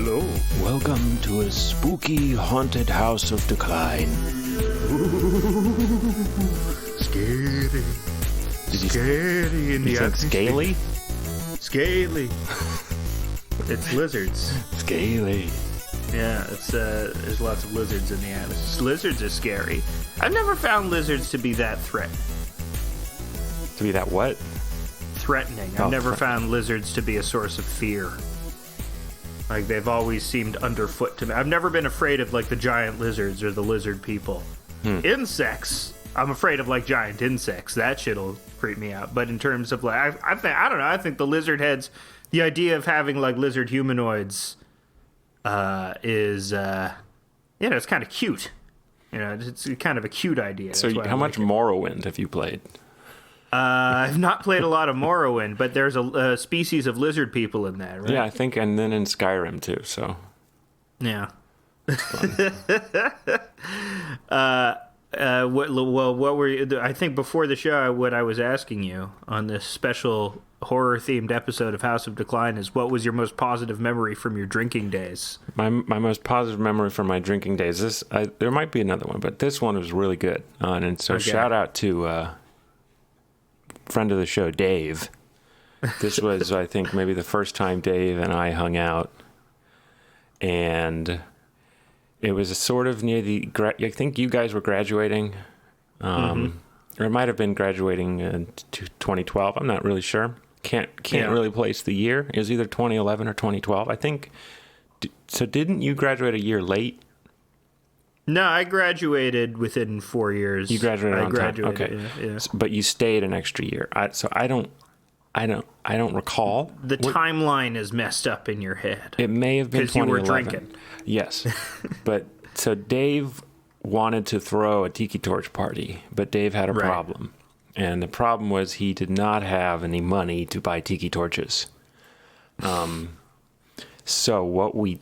Hello. Welcome to a spooky, haunted House of Decline. Ooh, scary. Scary in the You think scaly? Scaly. It's lizards. Scaly. Yeah, there's lots of lizards in the atmosphere. Lizards are scary. I've never found lizards to be that threatening. To be that what? Threatening. I've never found lizards to be a source of fear. Like, they've always seemed underfoot to me. I've never been afraid of, like, the giant lizards or the lizard people. Insects, I'm afraid of, like, giant insects. That shit'll freak me out. But in terms of, like, I don't know. I think the lizard heads, the idea of having, like, lizard humanoids is, it's kind of cute. You know, it's kind of a cute idea. So how much Morrowind have you played? I've not played a lot of Morrowind, but there's a species of lizard people in that, right? Yeah, I think, and then in Skyrim too, so. Yeah. What were you, I think before the show, what I was asking you on this special horror-themed episode of House of Decline is, what was your most positive memory from your drinking days? My most positive memory from my drinking days, there might be another one, but this one was really good. And so shout out to friend of the show, Dave. This was, I think, maybe the first time Dave and I hung out. And it was sort of near I think you guys were graduating. Or it might have been graduating in 2012. I'm not really sure. Can't really place the year. It was either 2011 or 2012. I think. So didn't you graduate a year late? No, I graduated within 4 years. You graduated on time. Okay. Yeah. But you stayed an extra year. I don't recall. The timeline is messed up in your head. It may have been 2011. Because you were drinking. Yes. But so Dave wanted to throw a tiki torch party, but Dave had a problem. And the problem was he did not have any money to buy tiki torches. So what we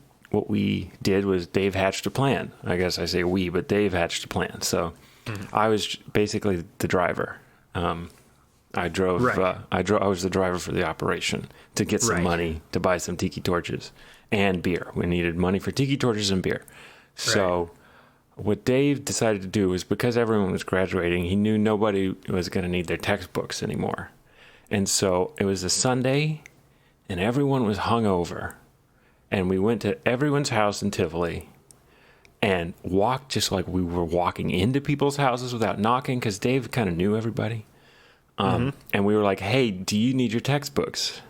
did was Dave hatched a plan. I guess I say we, but Dave hatched a plan. So I was basically the driver. I drove. I was the driver for the operation to get some money to buy some tiki torches and beer. We needed money for tiki torches and beer. So what Dave decided to do was, because everyone was graduating, he knew nobody was going to need their textbooks anymore. And so it was a Sunday, and everyone was hungover. And we went to everyone's house in Tivoli and walked just like we were walking into people's houses without knocking, because Dave kind of knew everybody. And we were like, hey, do you need your textbooks?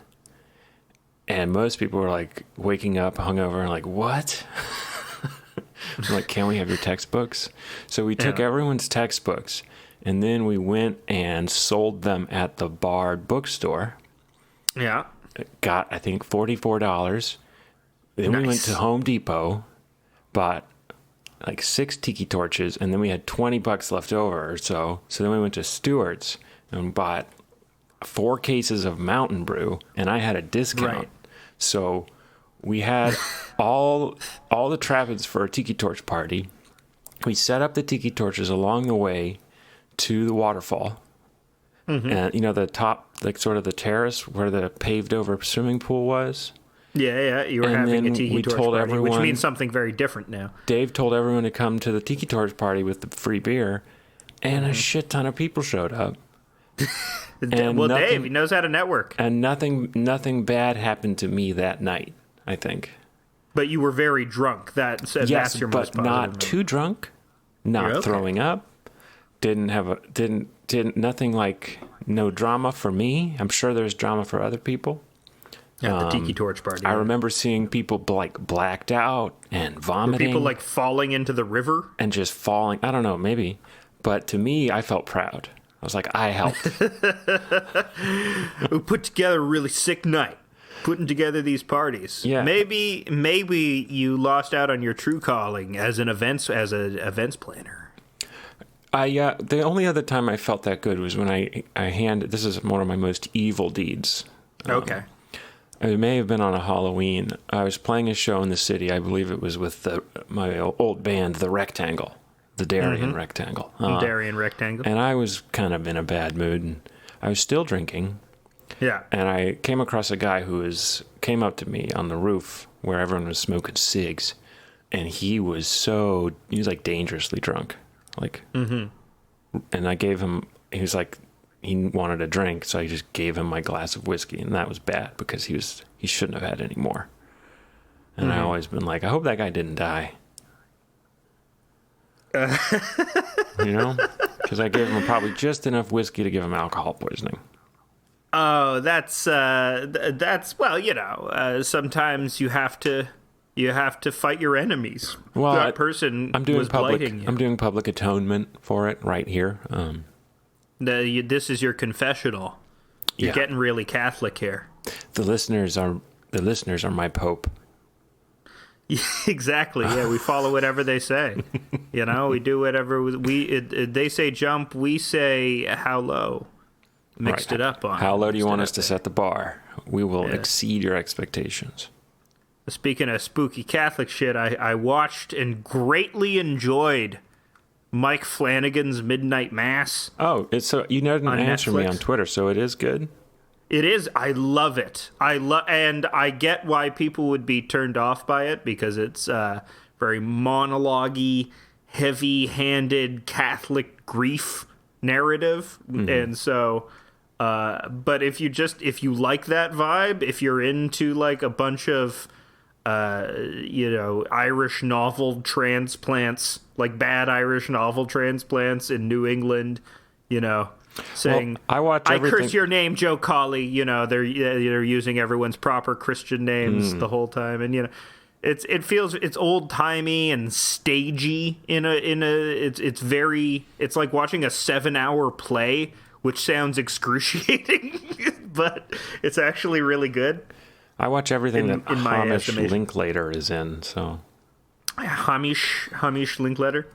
And most people were like waking up hungover and like, what? I'm like, can we have your textbooks? So we took everyone's textbooks, and then we went and sold them at the Bard bookstore. Yeah. Got, I think, $44. Then we went to Home Depot, bought like 6 tiki torches, and then we had $20 left over or so. So then we went to Stewart's and bought 4 cases of Mountain Brew, and I had a discount. Right. So we had all the trappings for a tiki torch party. We set up the tiki torches along the way to the waterfall. And, the top, like sort of the terrace where the paved over swimming pool was. Yeah, you were having a tiki torch party, which means something very different now. Dave told everyone to come to the tiki torch party with the free beer, and a shit ton of people showed up. Dave, he knows how to network. And nothing bad happened to me that night, I think. But you were very drunk. That's your most positive not too drunk, not throwing up. Nothing like, no drama for me. I'm sure there's drama for other people. At the tiki torch party. I remember seeing people like blacked out and vomiting. Were people like falling into the river? And just falling. I don't know, maybe. But to me, I felt proud. I was like, I helped. We put together a really sick night, putting together these parties. Yeah. Maybe you lost out on your true calling as an events planner. The only other time I felt that good was when I handed. This is one of my most evil deeds. Okay. It may have been on a Halloween. I was playing a show in the city. I believe it was with my old band, The Rectangle. The Darien Rectangle. Darien Rectangle. And I was kind of in a bad mood. And I was still drinking. Yeah. And I came across a guy came up to me on the roof where everyone was smoking cigs, and he was like dangerously drunk. Like, and I gave him, he wanted a drink, so I just gave him my glass of whiskey, and that was bad because he shouldn't have had any more. And I always been like, I hope that guy didn't die. Because I gave him probably just enough whiskey to give him alcohol poisoning. Oh, that's well, sometimes you have to fight your enemies. Well, that person was blighting you. I'm doing public atonement for it right here. This is your confessional. You're getting really Catholic here. The listeners are my pope. Exactly. Yeah, we follow whatever they say. We do whatever they say. Jump. We say how low. Mixed it up on. How low do you want us to set the bar? We will exceed your expectations. Speaking of spooky Catholic shit, I watched and greatly enjoyed Mike Flanagan's Midnight Mass. Oh, you didn't answer me on Twitter, so it is good. It is. I love it. And I get why people would be turned off by it because it's very monologue-y, heavy-handed Catholic grief narrative, and so. But if you like that vibe, if you're into like a bunch of Irish novel transplants, like bad Irish novel transplants in New England, saying, well, I curse your name, Joe Colley. They're using everyone's proper Christian names the whole time, and it's old timey and stagey it's like watching a 7-hour play, which sounds excruciating, but it's actually really good. I watch everything that Hamish Linklater is in, so. Hamish Linklater?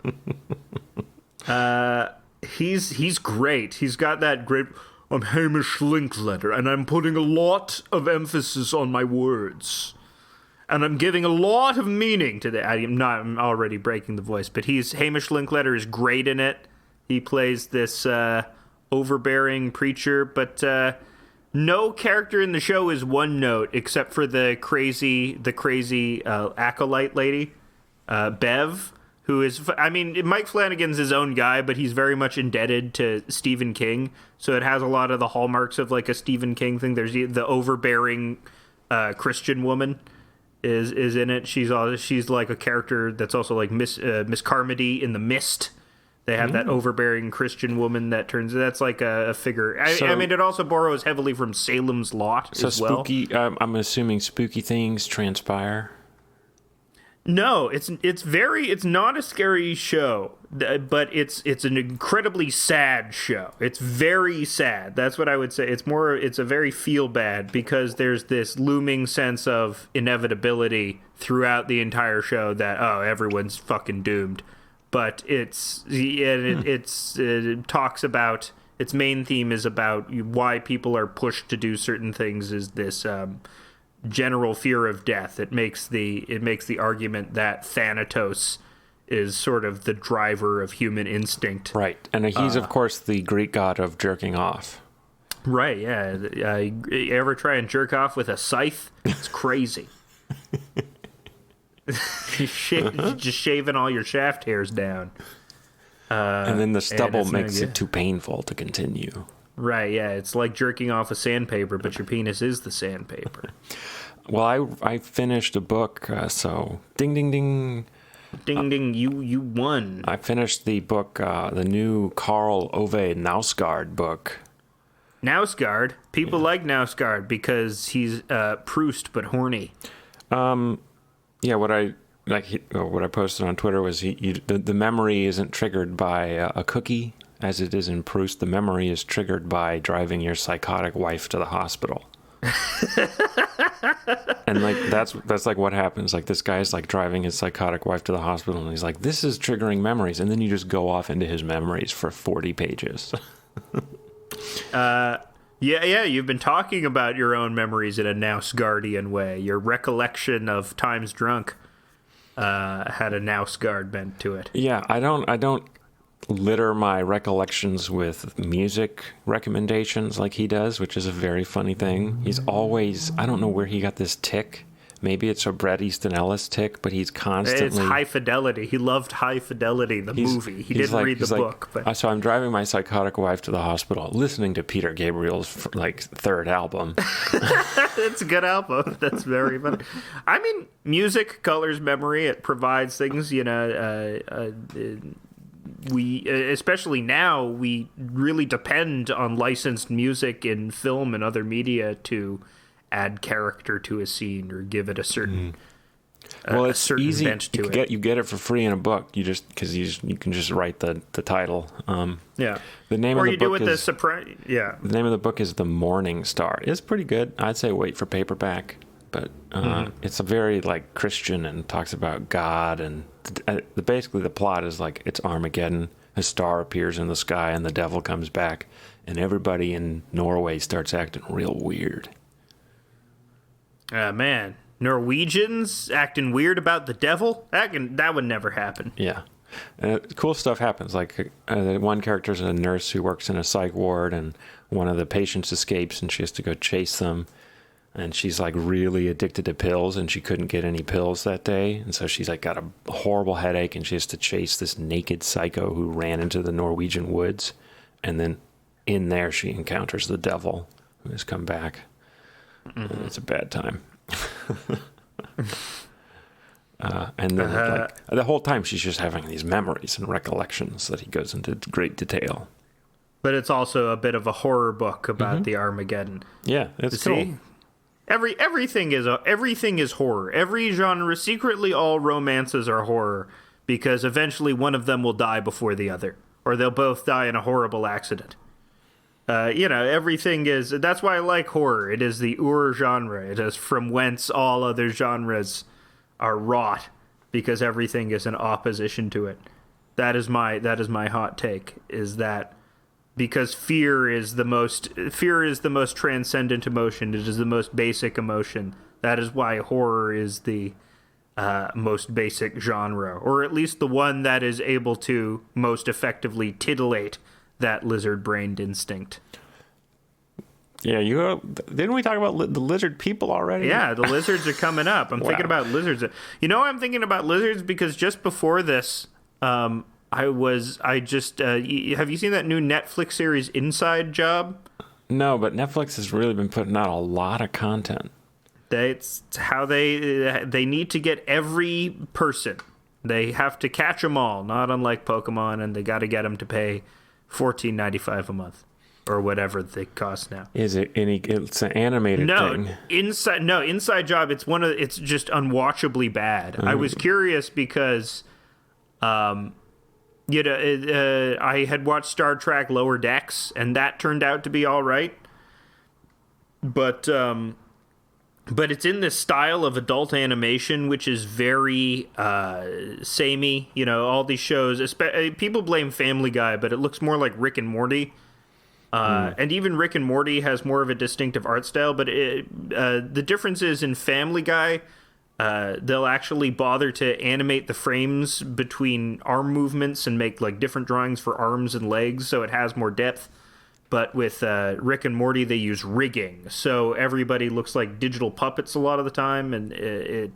He's great. He's got that great, I'm Hamish Linklater, and I'm putting a lot of emphasis on my words. And I'm giving a lot of meaning to that. I'm already breaking the voice, but Hamish Linklater is great in it. He plays this overbearing preacher, but no character in the show is one note except for the crazy acolyte lady, Bev, who is, Mike Flanagan's his own guy, but he's very much indebted to Stephen King, so it has a lot of the hallmarks of like a Stephen King thing. There's the overbearing Christian woman is in it. She's like a character that's also like Miss Carmody in The Mist. They have that overbearing Christian woman that's like a figure. It also borrows heavily from Salem's Lot as well. So spooky, I'm assuming spooky things transpire? No, it's not a scary show, but it's an incredibly sad show. It's very sad. That's what I would say. It's a very feel bad because there's this looming sense of inevitability throughout the entire show that, everyone's fucking doomed. But it talks about, its main theme is about why people are pushed to do certain things, is this general fear of death. It makes the argument that Thanatos is sort of the driver of human instinct. Right. And he's, of course, the Greek god of jerking off. Right, yeah. You ever try and jerk off with a scythe? It's crazy. Just shaving all your shaft hairs down. And then the stubble makes it too painful to continue. Right, yeah. It's like jerking off a sandpaper, but your penis is the sandpaper. Well, I finished a book, so ding, ding, ding. Ding, ding, you won. I finished the book, the new Karl Ove Knausgaard book. Knausgaard? People like Knausgaard because he's Proust but horny. Yeah, what I posted on Twitter was the memory isn't triggered by a cookie, as it is in Proust. The memory is triggered by driving your psychotic wife to the hospital. And like that's like what happens. Like this guy's like driving his psychotic wife to the hospital, and he's like, "This is triggering memories," and then you just go off into his memories for 40 pages. Yeah, you've been talking about your own memories in a Knausgaardian way. Your recollection of times drunk had a Knausgaard bent to it. Yeah, I don't litter my recollections with music recommendations like he does, which is a very funny thing. He's always, I don't know where he got this tick. Maybe it's a Bret Easton Ellis tick, but he's constantly... It's High Fidelity. He loved High Fidelity, the movie. He didn't read the book. But... So I'm driving my psychotic wife to the hospital, listening to Peter Gabriel's third album. It's a good album. That's very funny. I mean, music colors memory. It provides things, we, especially now, we really depend on licensed music in film and other media to add character to a scene or give it a certain it's a certain easy. bent to it. You get it for free in a book. You can just write the title. Yeah. The name or of the you book do with is the surprise. Yeah. The name of the book is The Morning Star. It's pretty good. I'd say wait for paperback, but it's a very Christian and talks about God and basically the plot is it's Armageddon. A star appears in the sky and the devil comes back, and everybody in Norway starts acting real weird. Man, Norwegians acting weird about the devil? That would never happen. Yeah. Cool stuff happens. One character's a nurse who works in a psych ward, and one of the patients escapes, and she has to go chase them. And she's really addicted to pills, and she couldn't get any pills that day. And so she's got a horrible headache, and she has to chase this naked psycho who ran into the Norwegian woods. And then in there, she encounters the devil who has come back. And it's a bad time. And then the whole time she's just having these memories and recollections that he goes into great detail. But it's also a bit of a horror book about the Armageddon. Yeah, it's cool. Everything is horror. Every genre, secretly all romances are horror because eventually one of them will die before the other, or they'll both die in a horrible accident. Everything is... That's why I like horror. It is the genre. It is from whence all other genres are wrought, because everything is in opposition to it. That is my hot take, is that because fear is the most transcendent emotion. It is the most basic emotion. That is why horror is the most basic genre, or at least the one that is able to most effectively titillate that lizard-brained instinct. Yeah, didn't we talk about the lizard people already? Yeah, the lizards are coming up. I'm thinking about lizards. I'm thinking about lizards because just before this, have you seen that new Netflix series Inside Job? No, but Netflix has really been putting out a lot of content. It's how they need to get every person. They have to catch them all, not unlike Pokemon, and they got to get them to pay $14.95 a month or whatever they cost now. Is it it's an animated thing? Inside Job, it's just unwatchably bad. I was curious because I had watched Star Trek Lower Decks, and that turned out to be all right. But it's in this style of adult animation, which is very samey. All these shows, people blame Family Guy, but it looks more like Rick and Morty. And even Rick and Morty has more of a distinctive art style, but the difference is in Family Guy, they'll actually bother to animate the frames between arm movements and make different drawings for arms and legs, so it has more depth. But with Rick and Morty, they use rigging, so everybody looks like digital puppets a lot of the time, and it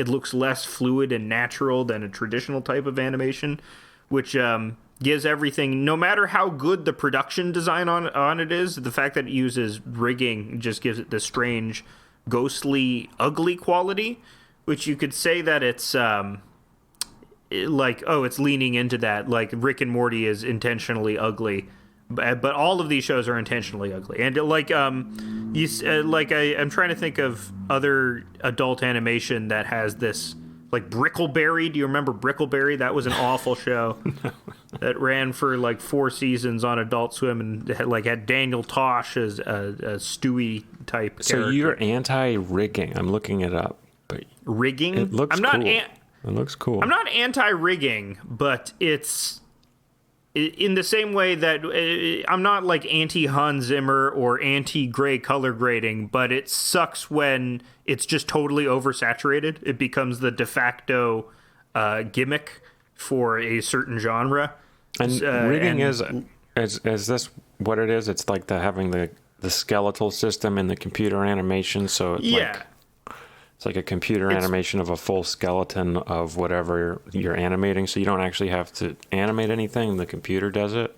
looks less fluid and natural than a traditional type of animation, which gives everything, no matter how good the production design on it is, the fact that it uses rigging just gives it this strange, ghostly, ugly quality, which you could say that it's it's leaning into that, like Rick and Morty is intentionally ugly. But all of these shows are intentionally ugly, and I'm trying to think of other adult animation that has this, like Brickleberry. Do you remember Brickleberry? That was an awful show that ran for 4 seasons on Adult Swim, and had Daniel Tosh as a Stewie type character. So you're anti-rigging? I'm looking it up, but rigging. It looks cool. It looks cool. I'm not anti-rigging, but it's in the same way that I'm not anti-Hans Zimmer or anti-gray color grading, but it sucks when it's just totally oversaturated. It becomes the de facto gimmick for a certain genre. And rigging is this what it is? It's like having the skeletal system in the computer animation. So it's like a computer animation of a full skeleton of whatever you're animating. So you don't actually have to animate anything. The computer does it.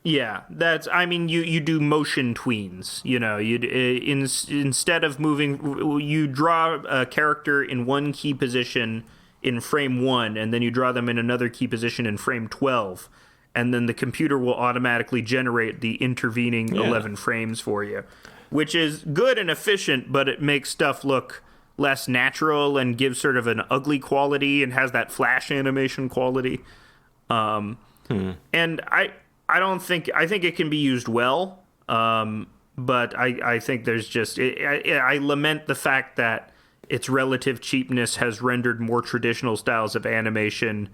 Yeah, you do motion tweens. Instead of moving, you draw a character in one key position in frame 1, and then you draw them in another key position in frame 12, and then the computer will automatically generate the intervening 11 frames for you, which is good and efficient, but it makes stuff look less natural and gives sort of an ugly quality and has that flash animation quality. And I think it can be used well, but I think there's just I lament the fact that its relative cheapness has rendered more traditional styles of animation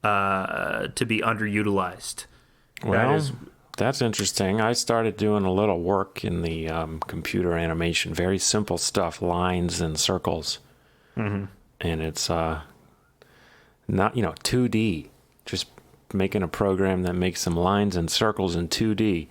to be underutilized. Well, that's interesting. I started doing a little work in the computer animation, very simple stuff, lines and circles, and it's not 2D, just making a program that makes some lines and circles in 2D.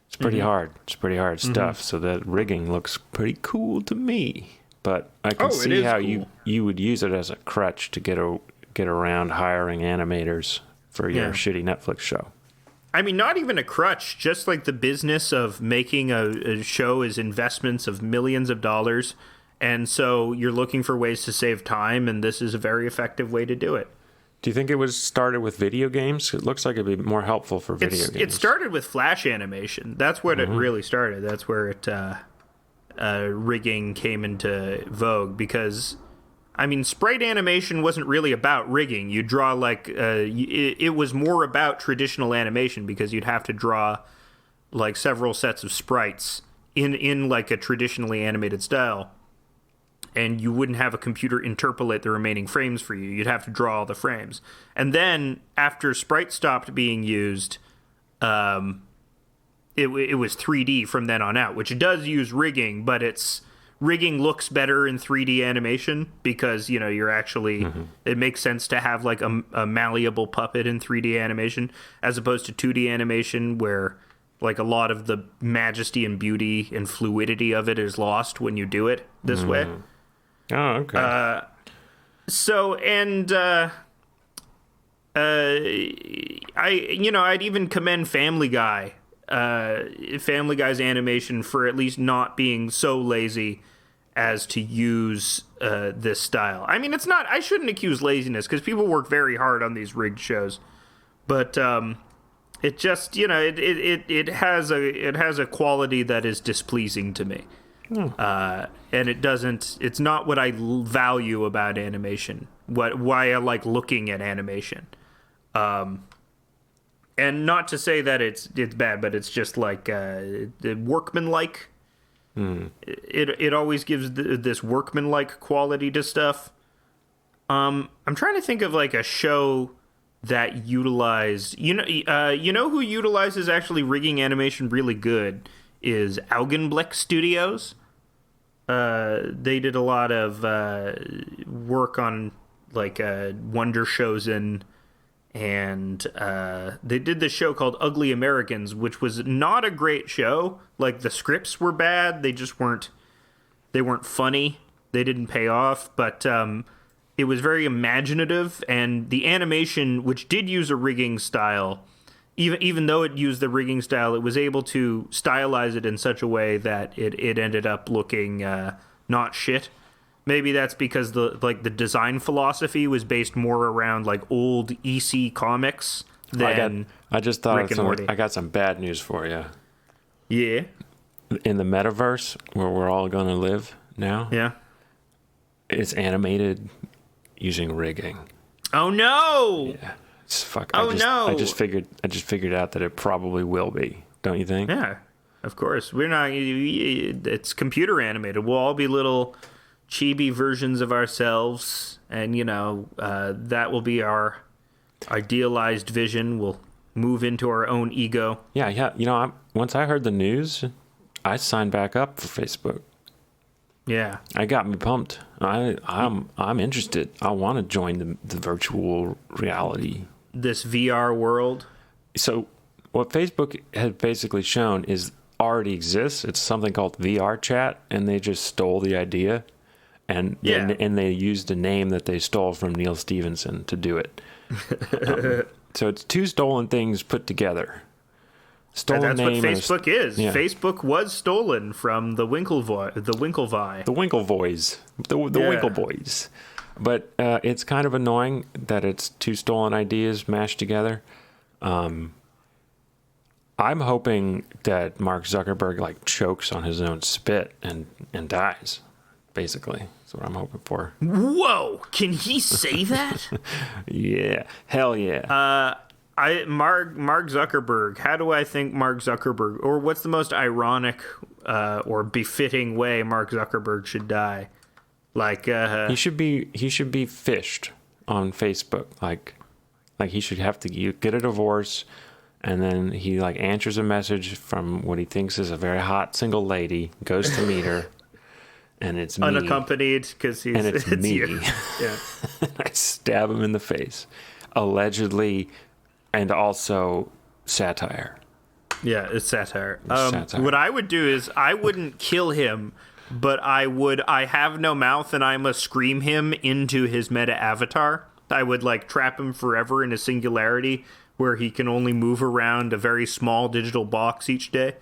It's pretty hard. It's pretty hard stuff. So that rigging looks pretty cool to me. But I can see how cool. you would use it as a crutch to get around hiring animators for your shitty Netflix show. I mean, not even a crutch. Just like the business of making a show is investments of millions of dollars. And so you're looking for ways to save time, and this is a very effective way to do it. Do you think it was started with video games? It looks like it'd be more helpful for video games. It started with flash animation. That's where it really started. That's where it rigging came into vogue, because, I mean, sprite animation wasn't really about rigging. You draw it was more about traditional animation, because you'd have to draw like several sets of sprites in like a traditionally animated style. And you wouldn't have a computer interpolate the remaining frames for you. You'd have to draw all the frames. And then, after sprites stopped being used, it was 3D from then on out, which it does use rigging, but rigging looks better in 3D animation because, you're actually... It makes sense to have, like, a malleable puppet in 3D animation, as opposed to 2D animation, where, like, a lot of the majesty and beauty and fluidity of it is lost when you do it this way. Oh, okay. I'd even commend Family Guy, Family Guy's animation for at least not being so lazy as to use this style. I mean, I shouldn't accuse laziness, because people work very hard on these rigged shows, but it just, it has a quality that is displeasing to me. And it's not what I value about animation, why I like looking at animation. And not to say that it's bad, but it's just like workmanlike. It always gives this workmanlike quality to stuff. I'm trying to think of like a show that utilized, who utilizes actually rigging animation really good is Augenblick Studios. They did a lot of work on like Wonder Chosen, and they did this show called Ugly Americans, which was not a great show. Like, the scripts were bad. They just weren't funny. They didn't pay off, but it was very imaginative, and the animation, which did use a rigging style, even though it used the rigging style, it was able to stylize it in such a way that it ended up looking not shit. Maybe that's because the design philosophy was based more around like old EC comics than I just thought Rick and Morty. I got some bad news for you. Yeah. In the metaverse where we're all going to live now. Yeah. It's animated using rigging. Oh no. Yeah. Fuck. No! I just figured out that it probably will be. Don't you think? Yeah, of course. We're not. It's computer animated. We'll all be little chibi versions of ourselves, and that will be our idealized vision. We'll move into our own ego. Yeah. Once I heard the news, I signed back up for Facebook. Yeah, I got me pumped. I'm interested. I want to join the virtual reality. This VR world. So what Facebook has basically shown is already exists. It's something called VR chat, and they just stole the idea, and they used a name that they stole from Neil Stephenson to do it. So it's two stolen things put together. Stolen and that's name. What Facebook is. Yeah. Facebook was stolen from the Winklevi. The Winklevoys. The Winkleboys. But it's kind of annoying that it's two stolen ideas mashed together. I'm hoping that Mark Zuckerberg like chokes on his own spit and dies. Basically, that's what I'm hoping for. Whoa! Can he say that? Yeah, hell yeah. Mark Zuckerberg. How do I think Mark Zuckerberg, or what's the most ironic or befitting way Mark Zuckerberg should die? Like he should be fished on Facebook. Like he should have to get a divorce, and then he like answers a message from what he thinks is a very hot single lady, goes to meet her. And it's me. Unaccompanied, because he's... And it's me. You. Yeah. I stab him in the face. Allegedly, and also satire. Yeah, it's satire. Satire. What I would do is, I wouldn't kill him, but I have no mouth, and I must scream him into his meta avatar. I would, like, trap him forever in a singularity, where he can only move around a very small digital box each day.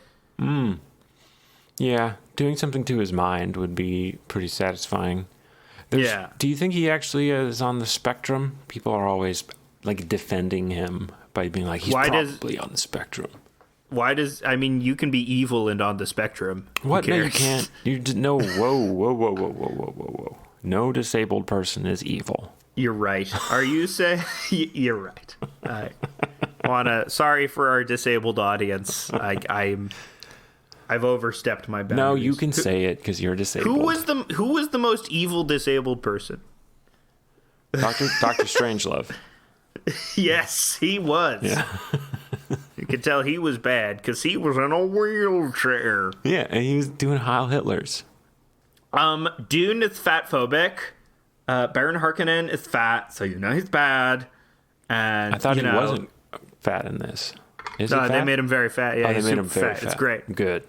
Yeah, doing something to his mind would be pretty satisfying. Do you think he actually is on the spectrum? People are always like defending him by being like, he's probably on the spectrum. I mean, you can be evil and on the spectrum. What? No, you can't. No, whoa. No disabled person is evil. You're right. Are you saying? You're right. Sorry for our disabled audience. I've overstepped my boundaries. No, you can say it because you're disabled. Who was the most evil disabled person? Dr. Strangelove. Yes, he was. Yeah. You could tell he was bad because he was in a wheelchair. Yeah, and he was doing Heil Hitlers. Dune is fatphobic. Baron Harkonnen is fat, so you know he's bad. And I thought he wasn't fat in this. Is no, he fat? they made him very fat. Yeah, they made him very fat. It's great. Good.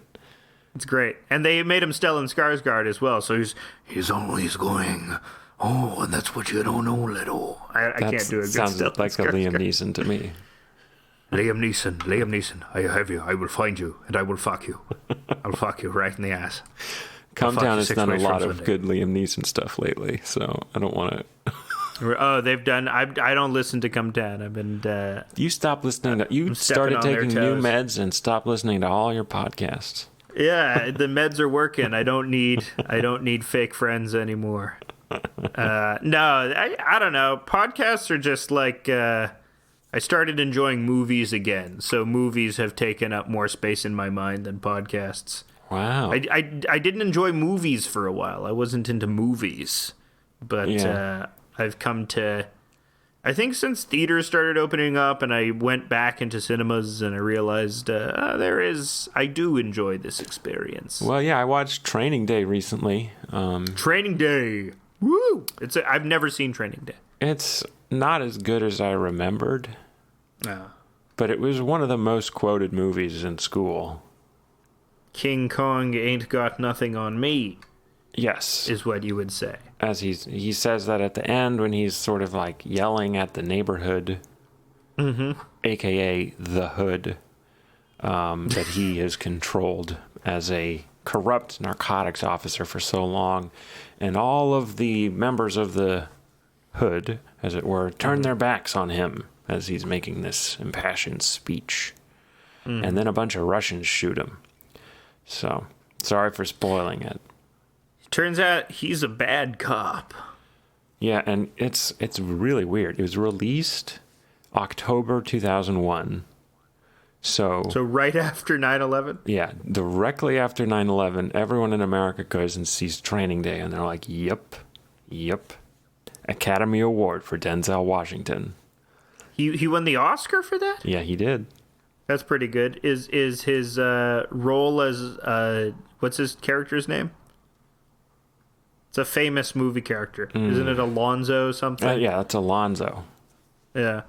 It's great. And they made him Stellan Skarsgård as well, so he's always going, oh, and that's what you don't know, little. I can't do a good sounds Stellan like Skarsgård. a Liam Neeson to me. Liam Neeson, I have you. I will find you, and I will fuck you. I'll fuck you right in the ass. Come Down has done a lot of Sunday. good Liam Neeson stuff lately, so I don't want to... Oh, they've done... I don't listen to Come Down. I've been... You stopped listening to... You started taking new meds and stopped listening to all your podcasts. Yeah, the meds are working. I don't need fake friends anymore. No, I don't know. Podcasts are just like... I started enjoying movies again, so movies have taken up more space in my mind than podcasts. Wow. I didn't enjoy movies for a while. I wasn't into movies. But I've come to... I think since theaters started opening up and I went back into cinemas and I realized I do enjoy this experience. Well, yeah, I watched Training Day recently. Training Day. Woo! I've never seen Training Day. It's not as good as I remembered. No. But it was one of the most quoted movies in school. King Kong ain't got nothing on me. Yes. Is what you would say. As he says that at the end when he's sort of like yelling at the neighborhood, a.k.a. the hood, that he has controlled as a corrupt narcotics officer for so long. And all of the members of the hood, as it were, turn their backs on him as he's making this impassioned speech. And then a bunch of Russians shoot him. So, sorry for spoiling it. Turns out he's a bad cop. Yeah, and it's really weird. It was released October 2001. So right after 9/11? Yeah, directly after 9/11, everyone in America goes and sees Training Day, and they're like, yep. Academy Award for Denzel Washington. He won the Oscar for that? Yeah, he did. That's pretty good. Is his role as what's his character's name? It's a famous movie character. Isn't it Alonzo something? Yeah, that's Alonzo. Yeah.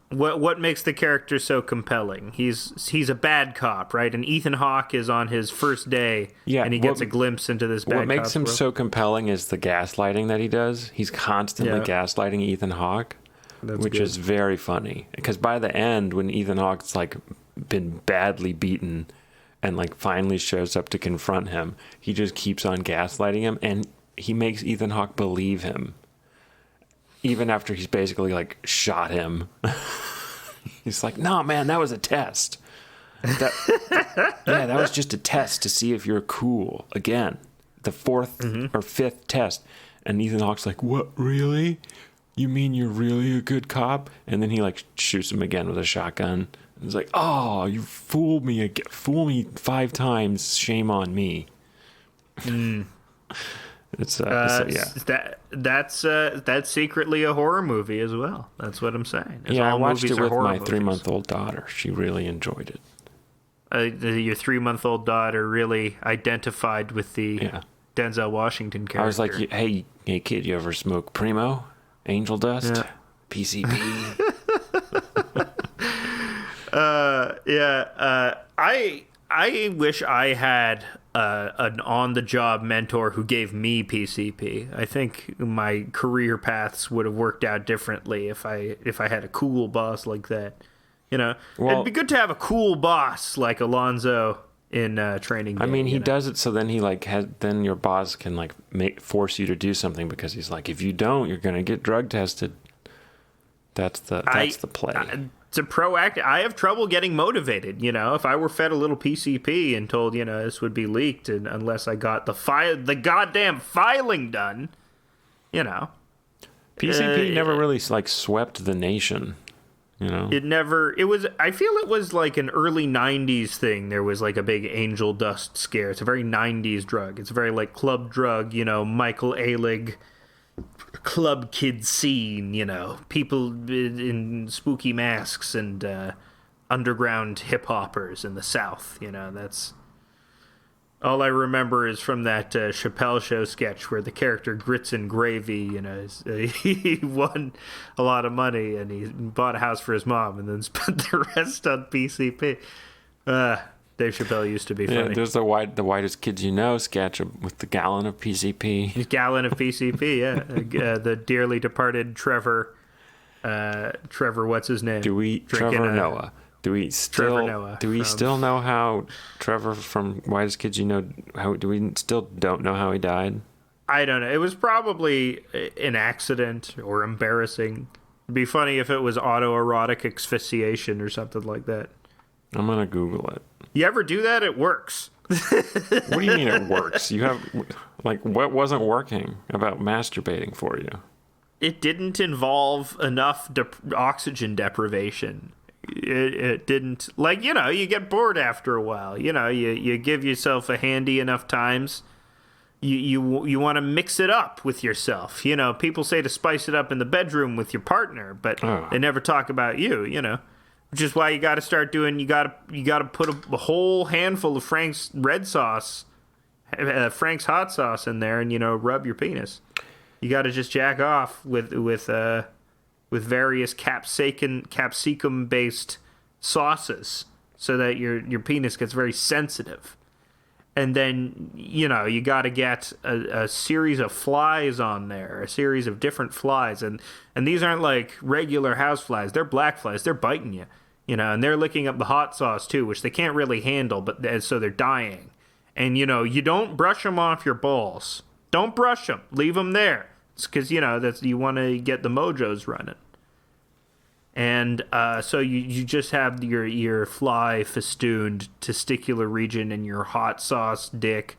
What makes the character so compelling? He's a bad cop, right? And Ethan Hawke is on his first day, and he gets a glimpse into this bad. What makes him world. so compelling is the gaslighting that he does. He's constantly gaslighting Ethan Hawke, which is very funny. Because by the end, when Ethan Hawke's like been badly beaten, and like finally shows up to confront him, he just keeps on gaslighting him, and he makes Ethan Hawke believe him. Even after he's basically like shot him. He's like, no, man, that was a test. That was just a test to see if you're cool. Again, the fourth or fifth test. And Ethan Hawke's like, what, really? You mean you're really a good cop? And then he like shoots him again with a shotgun. And he's like, oh, you fooled me again. Fool me 5 times. Shame on me. It's that's secretly a horror movie as well. That's what I'm saying. I watched it with my 3-month-old daughter. She really enjoyed it. Your 3-month-old daughter really identified with the Denzel Washington character. I was like, hey kid, you ever smoke Primo? Angel Dust? PCP? I wish I had an on-the-job mentor who gave me PCP. I think my career paths would have worked out differently if I had a cool boss like that. It'd be good to have a cool boss like Alonzo in Training Day. I mean, he does it so then he like then your boss can like force you to do something because he's like, if you don't, you're gonna get drug tested. That's the play. It's a proactive. I have trouble getting motivated. If I were fed a little PCP and told, this would be leaked, and unless I got the goddamn filing done, PCP never really like swept the nation. It never. It was. I feel it was like an early '90s thing. There was like a big angel dust scare. It's a very '90s drug. It's a very like club drug. Michael Ailig. Club kid scene, people in spooky masks and underground hip hoppers in the South. That's all I remember is from that Chappelle Show sketch where the character Grits and Gravy, he won a lot of money and he bought a house for his mom and then spent the rest on PCP. Dave Chappelle used to be funny. Yeah, there's the whitest kids you know sketch with the gallon of PCP. Gallon of PCP, yeah. The dearly departed Trevor, what's his name? Trevor Noah. Do we still know how Trevor from Whitest Kids You Know? Do we still don't know how he died? I don't know. It was probably an accident or embarrassing. It'd be funny if it was autoerotic asphyxiation or something like that. I'm gonna Google it. You ever do that? It works. What do you mean it works? You have what wasn't working about masturbating for you? It didn't involve enough oxygen deprivation. It didn't, you get bored after a while. You give yourself a handy enough times. You want to mix it up with yourself. People say to spice it up in the bedroom with your partner, but they never talk about you. Which is why you got to start doing. You got to put a whole handful of Frank's red sauce, Frank's hot sauce in there, and rub your penis. You got to just jack off with various capsicum based sauces, so that your penis gets very sensitive. And then you got to get a series of flies on there, a series of different flies, and these aren't like regular house flies. They're black flies. They're biting you. And they're licking up the hot sauce too, which they can't really handle, but so they're dying. And, you don't brush them off your balls. Don't brush them. Leave them there. It's because, that's you want to get the mojos running. And so you just have your fly festooned testicular region and your hot sauce dick,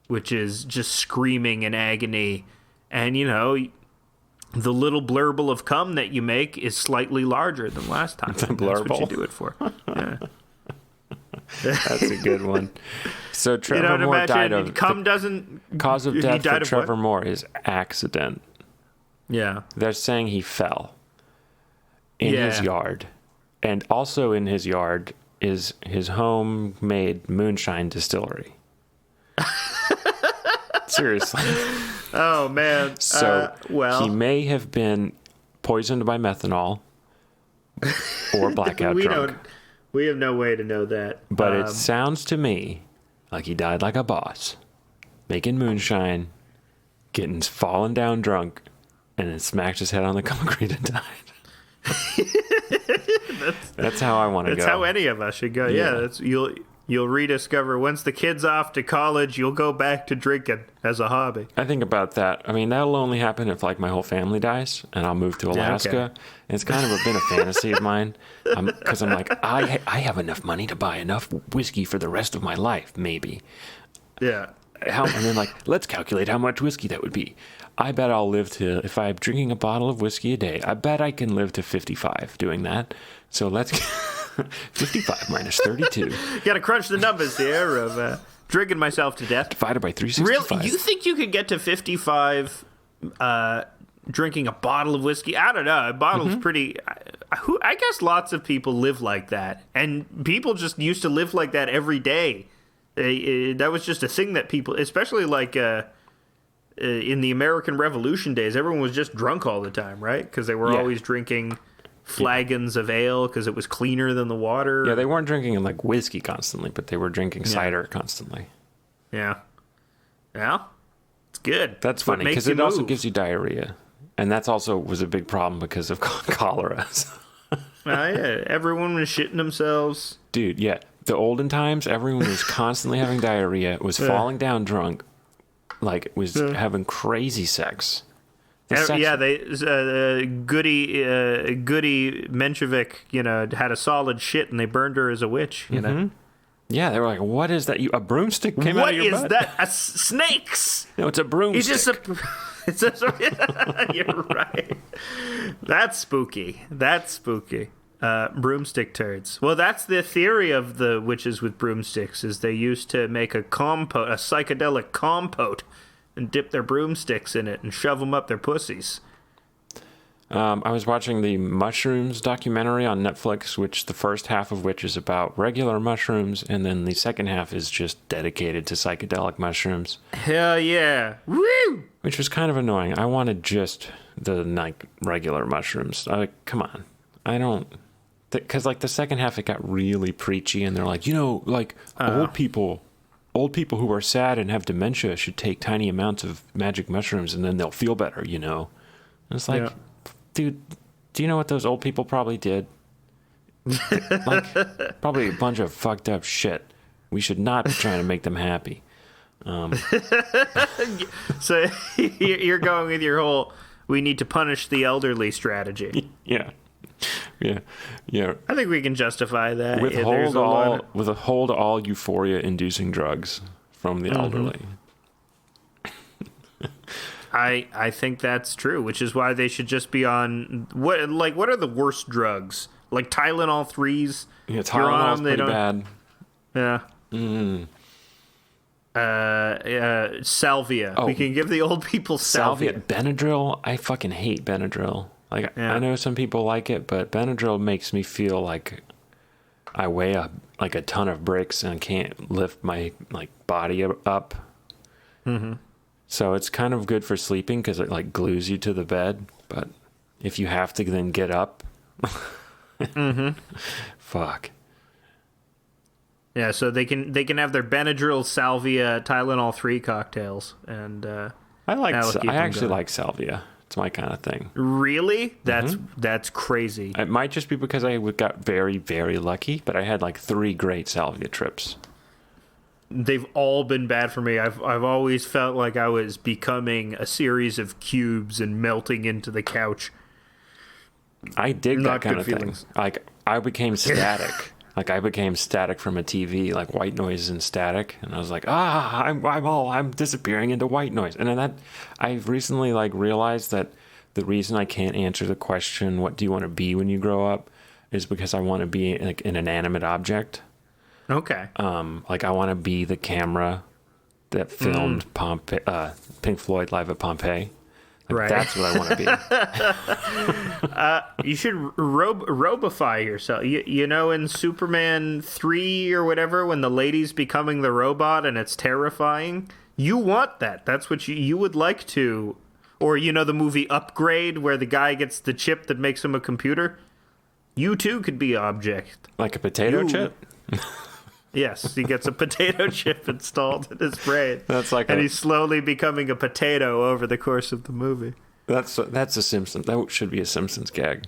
which is just screaming in agony. And, the little blurble of cum that you make is slightly larger than last time. It's a blurble. That's what you do it for. Yeah. That's a good one. So Trevor Moore died of... Cum doesn't... Cause of death for Trevor Moore is accident. Yeah. They're saying he fell in his yard. And also in his yard is his homemade moonshine distillery. Seriously. Oh, man. So he may have been poisoned by methanol, or blackout drunk. We have no way to know that. But it sounds to me like he died like a boss, making moonshine, falling down drunk, and then smacked his head on the concrete and died. That's how I want to go. That's how any of us should go. Yeah, you'll rediscover once the kid's off to college, you'll go back to drinking as a hobby. I think about that. I mean, that'll only happen if like my whole family dies and I'll move to Alaska. Yeah, okay. And it's kind of been a fantasy of mine because I'm like, I have enough money to buy enough whiskey for the rest of my life, maybe. Yeah. And then like, let's calculate how much whiskey that would be. I bet I'll live to, if I'm drinking a bottle of whiskey a day, I bet I can live to 55 doing that. So let's 55 minus 32. Got to crunch the numbers here of drinking myself to death. Divided by 365. Really? You think you could get to 55 drinking a bottle of whiskey? I don't know. A bottle's pretty... I guess lots of people live like that. And people just used to live like that every day. That was just a thing that people... Especially like... in the American Revolution days, everyone was just drunk all the time, right? Because they were always drinking flagons of ale because it was cleaner than the water. Yeah, they weren't drinking like whiskey constantly, but they were drinking cider constantly. Yeah. Yeah. It's good. That's funny because it also gives you diarrhea. And that's also was a big problem because of cholera. Yeah. Everyone was shitting themselves. Dude, yeah. The olden times, everyone was constantly having diarrhea, was falling down drunk, like was having crazy sex. Yeah, they Goody Menshevik, had a solid shit, and they burned her as a witch. You know. Yeah, they were like, "What is that? A broomstick came out of your butt?" What is that? Snakes? No, it's a broomstick. You're right. That's spooky. Broomstick turds. Well, that's the theory of the witches with broomsticks. Is they used to make a psychedelic compote, and dip their broomsticks in it and shove them up their pussies. I was watching the mushrooms documentary on Netflix, which the first half of which is about regular mushrooms, and then the second half is just dedicated to psychedelic mushrooms. Hell yeah. Woo! Which was kind of annoying. I wanted just the regular mushrooms. Come on. I don't... Because the second half, it got really preachy, and they're like, old people who are sad and have dementia should take tiny amounts of magic mushrooms, and then they'll feel better, And it's like... Yeah. Dude, do you know what those old people probably did? Probably a bunch of fucked up shit. We should not be trying to make them happy. So you're going with your whole, we need to punish the elderly strategy. Yeah. I think we can justify that. Withhold all euphoria-inducing drugs from the elderly. I think that's true, which is why they should just be on what are the worst drugs? Like Tylenol 3s? Yeah, Tylenol's pretty bad. Yeah. Salvia. We can give the old people salvia. Benadryl. I fucking hate Benadryl. I know some people like it, but Benadryl makes me feel like I weigh a ton of bricks and can't lift my body up. Mm-hmm. So it's kind of good for sleeping because it glues you to the bed. But if you have to then get up, fuck. Yeah, so they can have their Benadryl, salvia, Tylenol 3 cocktails, and I actually like salvia. It's my kind of thing. Really? That's crazy. It might just be because I got very, very lucky, but I had 3 great salvia trips. They've all been bad for me. I've always felt like I was becoming a series of cubes and melting into the couch. I dig that kind of thing. I became static. I became static from a TV, white noise and static, and I was like, I'm disappearing into white noise. And then I've recently realized that the reason I can't answer the question, what do you want to be when you grow up, is because I want to be an inanimate object. Okay. I want to be the camera that filmed Pink Floyd live at Pompeii. Right. That's what I want to be. You should robify yourself. In Superman 3 or whatever, when the lady's becoming the robot and it's terrifying, you want that. That's what you would like to. Or, the movie Upgrade, where the guy gets the chip that makes him a computer. You too could be object. Like a potato chip? Yes, he gets a potato chip installed in his brain. And he's slowly becoming a potato over the course of the movie. That's a Simpsons. That should be a Simpsons gag.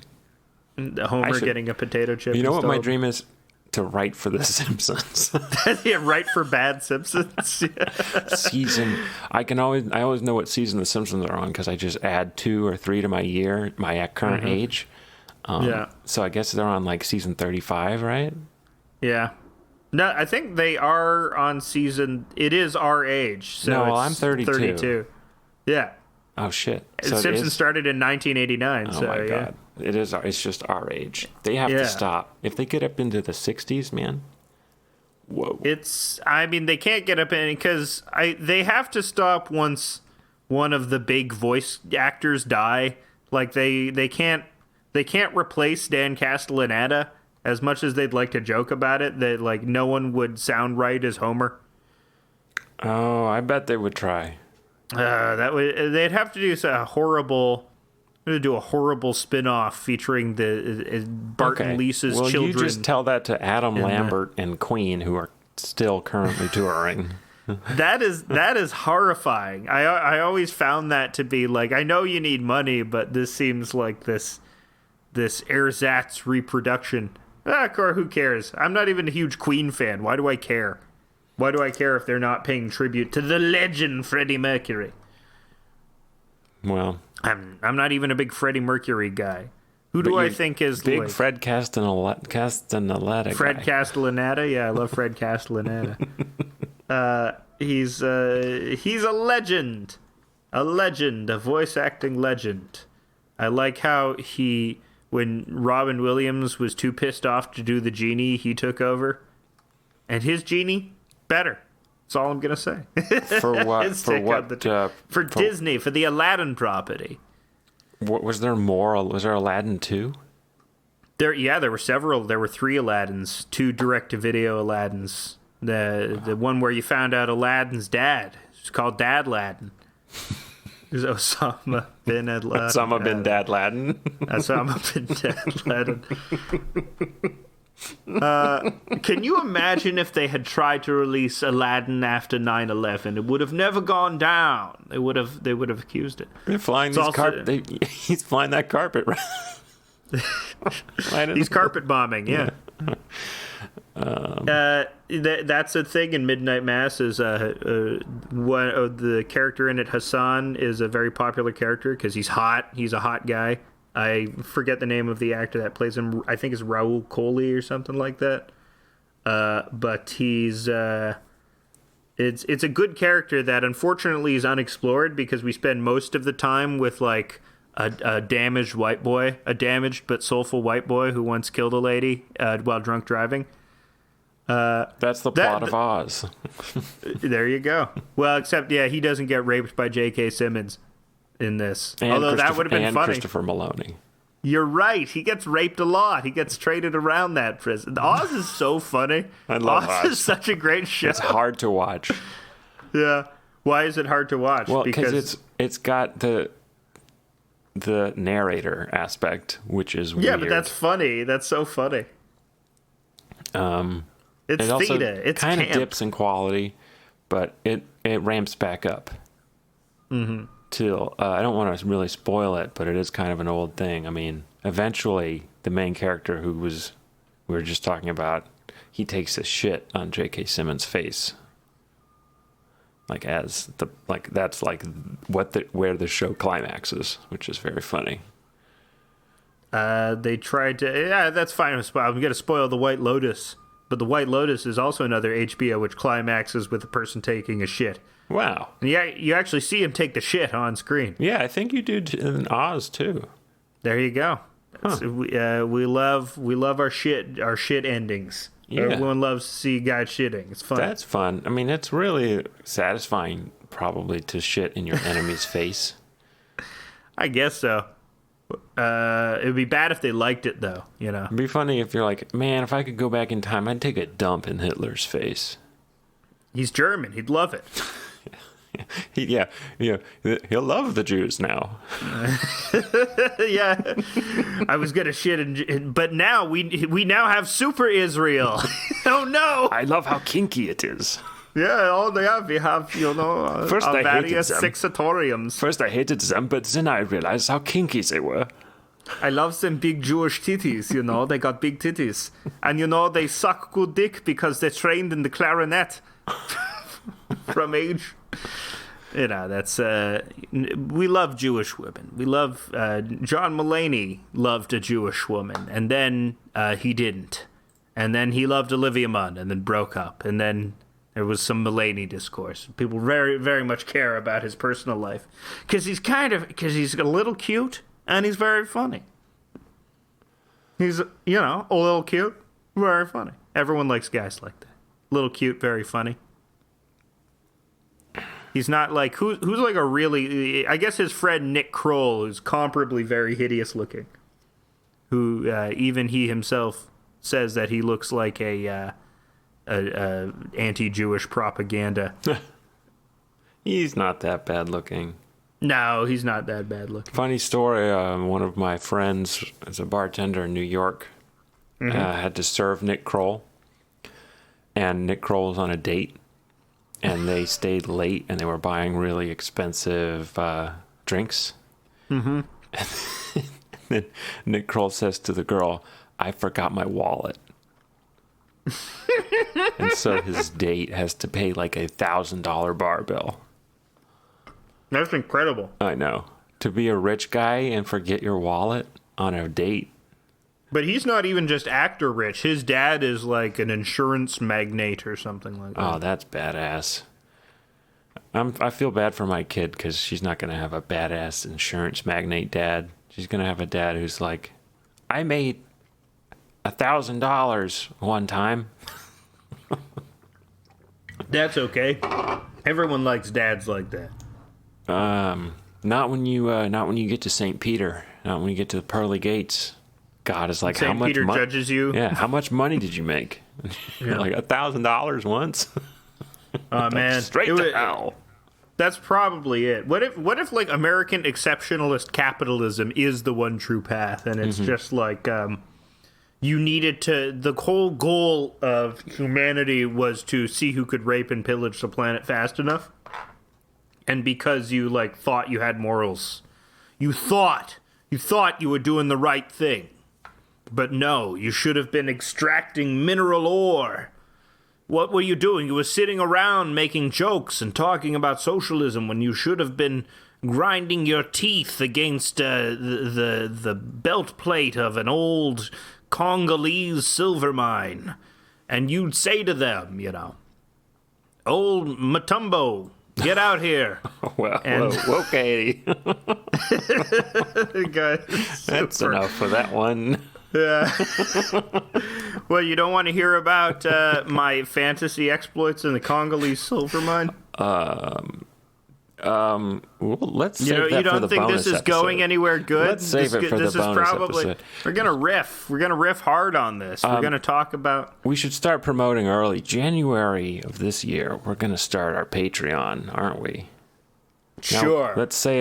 Homer getting a potato chip. You know installed. what my dream is? To write for the Simpsons. Yeah, write for bad Simpsons. Season. I always know what season the Simpsons are on because I just add 2 or 3 to my current age. So I guess they're on like season 35, right? Yeah. No, I think they are on season. It is our age. So no, I'm 32. Yeah. Oh shit! So Simpsons started in 1989. Oh my god! It is. It's just our age. They have to stop. If they get up into the 60s, man. Whoa. I mean, they can't get up in because they have to stop once one of the big voice actors die. Like they can't replace Dan Castellaneta as much as they'd like to joke about it. That like no one would sound right as Homer. Oh, I bet they would try. They'd have to do a horrible spin-off featuring the Bart and Lisa's children. Well, you just tell that to Adam Lambert and Queen, who are still currently touring. That is horrifying. I always found that to be like, I know you need money, but this seems like this ersatz reproduction. Who cares? I'm not even a huge Queen fan. Why do I care? Why do I care if they're not paying tribute to the legend Freddie Mercury? Well, I'm not even a big Freddie Mercury guy. Who do I think is big like, Fred Castellaneta? Fred Castellaneta, yeah, I love Fred Castellaneta. He's a legend, a voice acting legend. I like how when Robin Williams was too pissed off to do the genie, he took over, and his genie. Better. That's all I'm gonna say. For what? For Disney, for the Aladdin property. What was there more? Was there Aladdin 2? There were several. There were 3 Aladdins, 2 direct-to-video Aladdins. The one where you found out Aladdin's dad. It's called Dad Aladdin. It was Osama bin Aladdin. Osama bin Dad Aladdin. Osama bin Dad Aladdin. Can you imagine if they had tried to release Aladdin after 9/11? It would have never gone down. They would have accused it. They're flying he's flying that carpet. He's carpet bombing. Yeah. That's a thing in Midnight Mass. Is one of the character in it, Hassan, is a very popular character because he's hot. He's a hot guy. I forget the name of the actor that plays him. I think it's Raul Coley or something like that. But he's it's a good character that unfortunately is unexplored because we spend most of the time with like a damaged white boy, a damaged but soulful white boy who once killed a lady while drunk driving. That's the plot of Oz. There you go. Well, except he doesn't get raped by J.K. Simmons in this. Although that would have been funny. Christopher Maloney. You're right. He gets raped a lot. He gets traded around that prison. Oz is so funny. I love Oz. Oz is such a great show. It's hard to watch. Yeah. Why is it hard to watch? Well, because it's got the narrator aspect, which is weird. Yeah, but that's funny. That's so funny. It's theater. It's kind of dips in quality, but it ramps back up. Mm-hmm. Till I don't want to really spoil it, but it is kind of an old thing. I mean, eventually the main character we were just talking about, he takes a shit on J.K. Simmons' face. That's where the show climaxes, which is very funny. They tried to. Yeah, that's fine. I'm going to spoil the White Lotus, but the White Lotus is also another HBO which climaxes with a person taking a shit. Wow. Yeah, you actually see him take the shit on screen. Yeah, I think you do in Oz too. There you go. Huh. We love our shit endings. Yeah. Everyone loves to see guys shitting. It's fun. That's fun. I mean, it's really satisfying probably to shit in your enemy's face. I guess so. It would be bad if they liked it though, you know. It'd be funny if you're like, man, if I could go back in time, I'd take a dump in Hitler's face. He's German. He'd love it. He'll love the Jews now. Yeah, I was gonna shit, but now we now have Super Israel. Oh no! I love how kinky it is. Yeah, we have First I hated various them. sexatoriums. First I hated them, but then I realized how kinky they were. I love them big Jewish titties. They got big titties, and they suck good dick because they're trained in the clarinet from age. That's we love Jewish women. We love John Mulaney loved a Jewish woman, and then he didn't, and then he loved Olivia Munn, and then broke up, and then there was some Mulaney discourse. People very, very much care about his personal life because he's a little cute and he's very funny. He's a little cute, very funny. Everyone likes guys like that. Little cute, very funny. He's not like who's like a really. I guess his friend Nick Kroll, who's comparably very hideous looking, who even he himself says that he looks like a anti-Jewish propaganda. He's not that bad looking. No, he's not that bad looking. Funny story. One of my friends is a bartender in New York. Had to serve Nick Kroll, and Nick Kroll was on a date. And they stayed late, and they were buying really expensive drinks. Mm-hmm. And then Nick Kroll says to the girl, "I forgot my wallet." And so his date has to pay like $1,000 bar bill. That's incredible. I know. To be a rich guy and forget your wallet on a date. But he's not even just actor rich. His dad is like an insurance magnate or something like that. Oh, that's badass. I feel bad for my kid because she's not going to have a badass insurance magnate dad. She's going to have a dad who's like, I made $1,000 one time. That's okay. Everyone likes dads like that. Not when you get to St. Peter. Not when you get to the pearly gates. God is like, St. how much Peter judges you. Yeah, how much money did you make? Yeah. Like $1,000 once. Oh man, Straight to hell. That's probably it. What if like American exceptionalist capitalism is the one true path, and it's just like you needed to. The whole goal of humanity was to see who could rape and pillage the planet fast enough, and because you like thought you had morals, you thought you were doing the right thing. But no, you should have been extracting mineral ore. What were you doing? You were sitting around making jokes and talking about socialism when you should have been grinding your teeth against the belt plate of an old Congolese silver mine. And you'd say to them, old Matumbo, get out here. Well, okay. That's enough for that one. Yeah. Well, you don't want to hear about my fantasy exploits in the Congolese silver mine? Well, let's save that for the bonus episode. You don't think this is going anywhere good? Let's save it for the bonus episode. We're gonna riff. We're gonna riff hard on this. We're gonna talk about. We should start promoting early. January of this year, we're gonna start our Patreon, aren't we? Sure. Now, let's say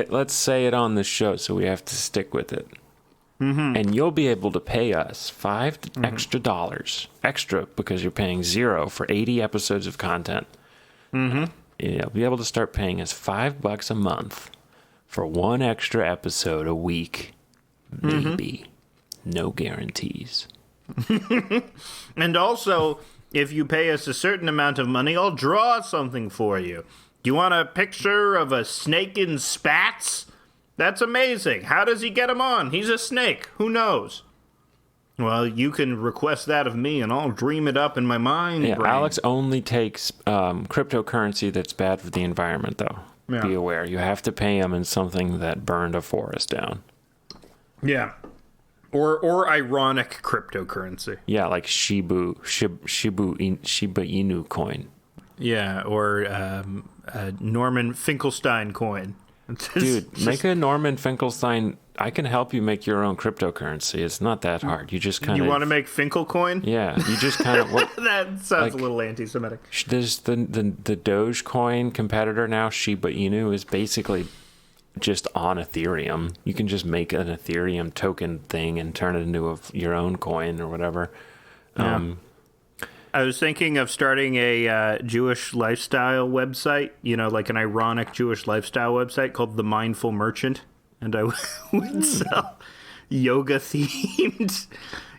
it on the show, so we have to stick with it. Mm-hmm. And you'll be able to pay us $5 extra dollars, extra because you're paying $0 for 80 episodes of content. Mm-hmm. You'll be able to start paying us $5 a month for one extra episode a week, maybe. No guarantees. And also, if you pay us a certain amount of money, I'll draw something for you. You want a picture of a snake in spats? That's amazing. How does he get him on? He's a snake. Who knows? Well, you can request that of me, and I'll dream it up in my mind. Yeah, brain. Alex only takes cryptocurrency that's bad for the environment, though. Yeah. Be aware. You have to pay him in something that burned a forest down. Yeah. Or ironic cryptocurrency. Yeah, like Shiba Inu coin. Yeah, or Norman Finkelstein coin. Dude, make a Norman Finkelstein I can help you make your own cryptocurrency. It's not that hard. You just kind of... You want to make Finkelcoin? Yeah, you just kind of... That sounds a little anti-Semitic. There's the Dogecoin competitor now, Shiba Inu, is basically just on Ethereum. You can just make an Ethereum token thing and turn it into your own coin or whatever. Yeah. I was thinking of starting a Jewish lifestyle website, like an ironic Jewish lifestyle website called The Mindful Merchant. And I would sell yoga themed,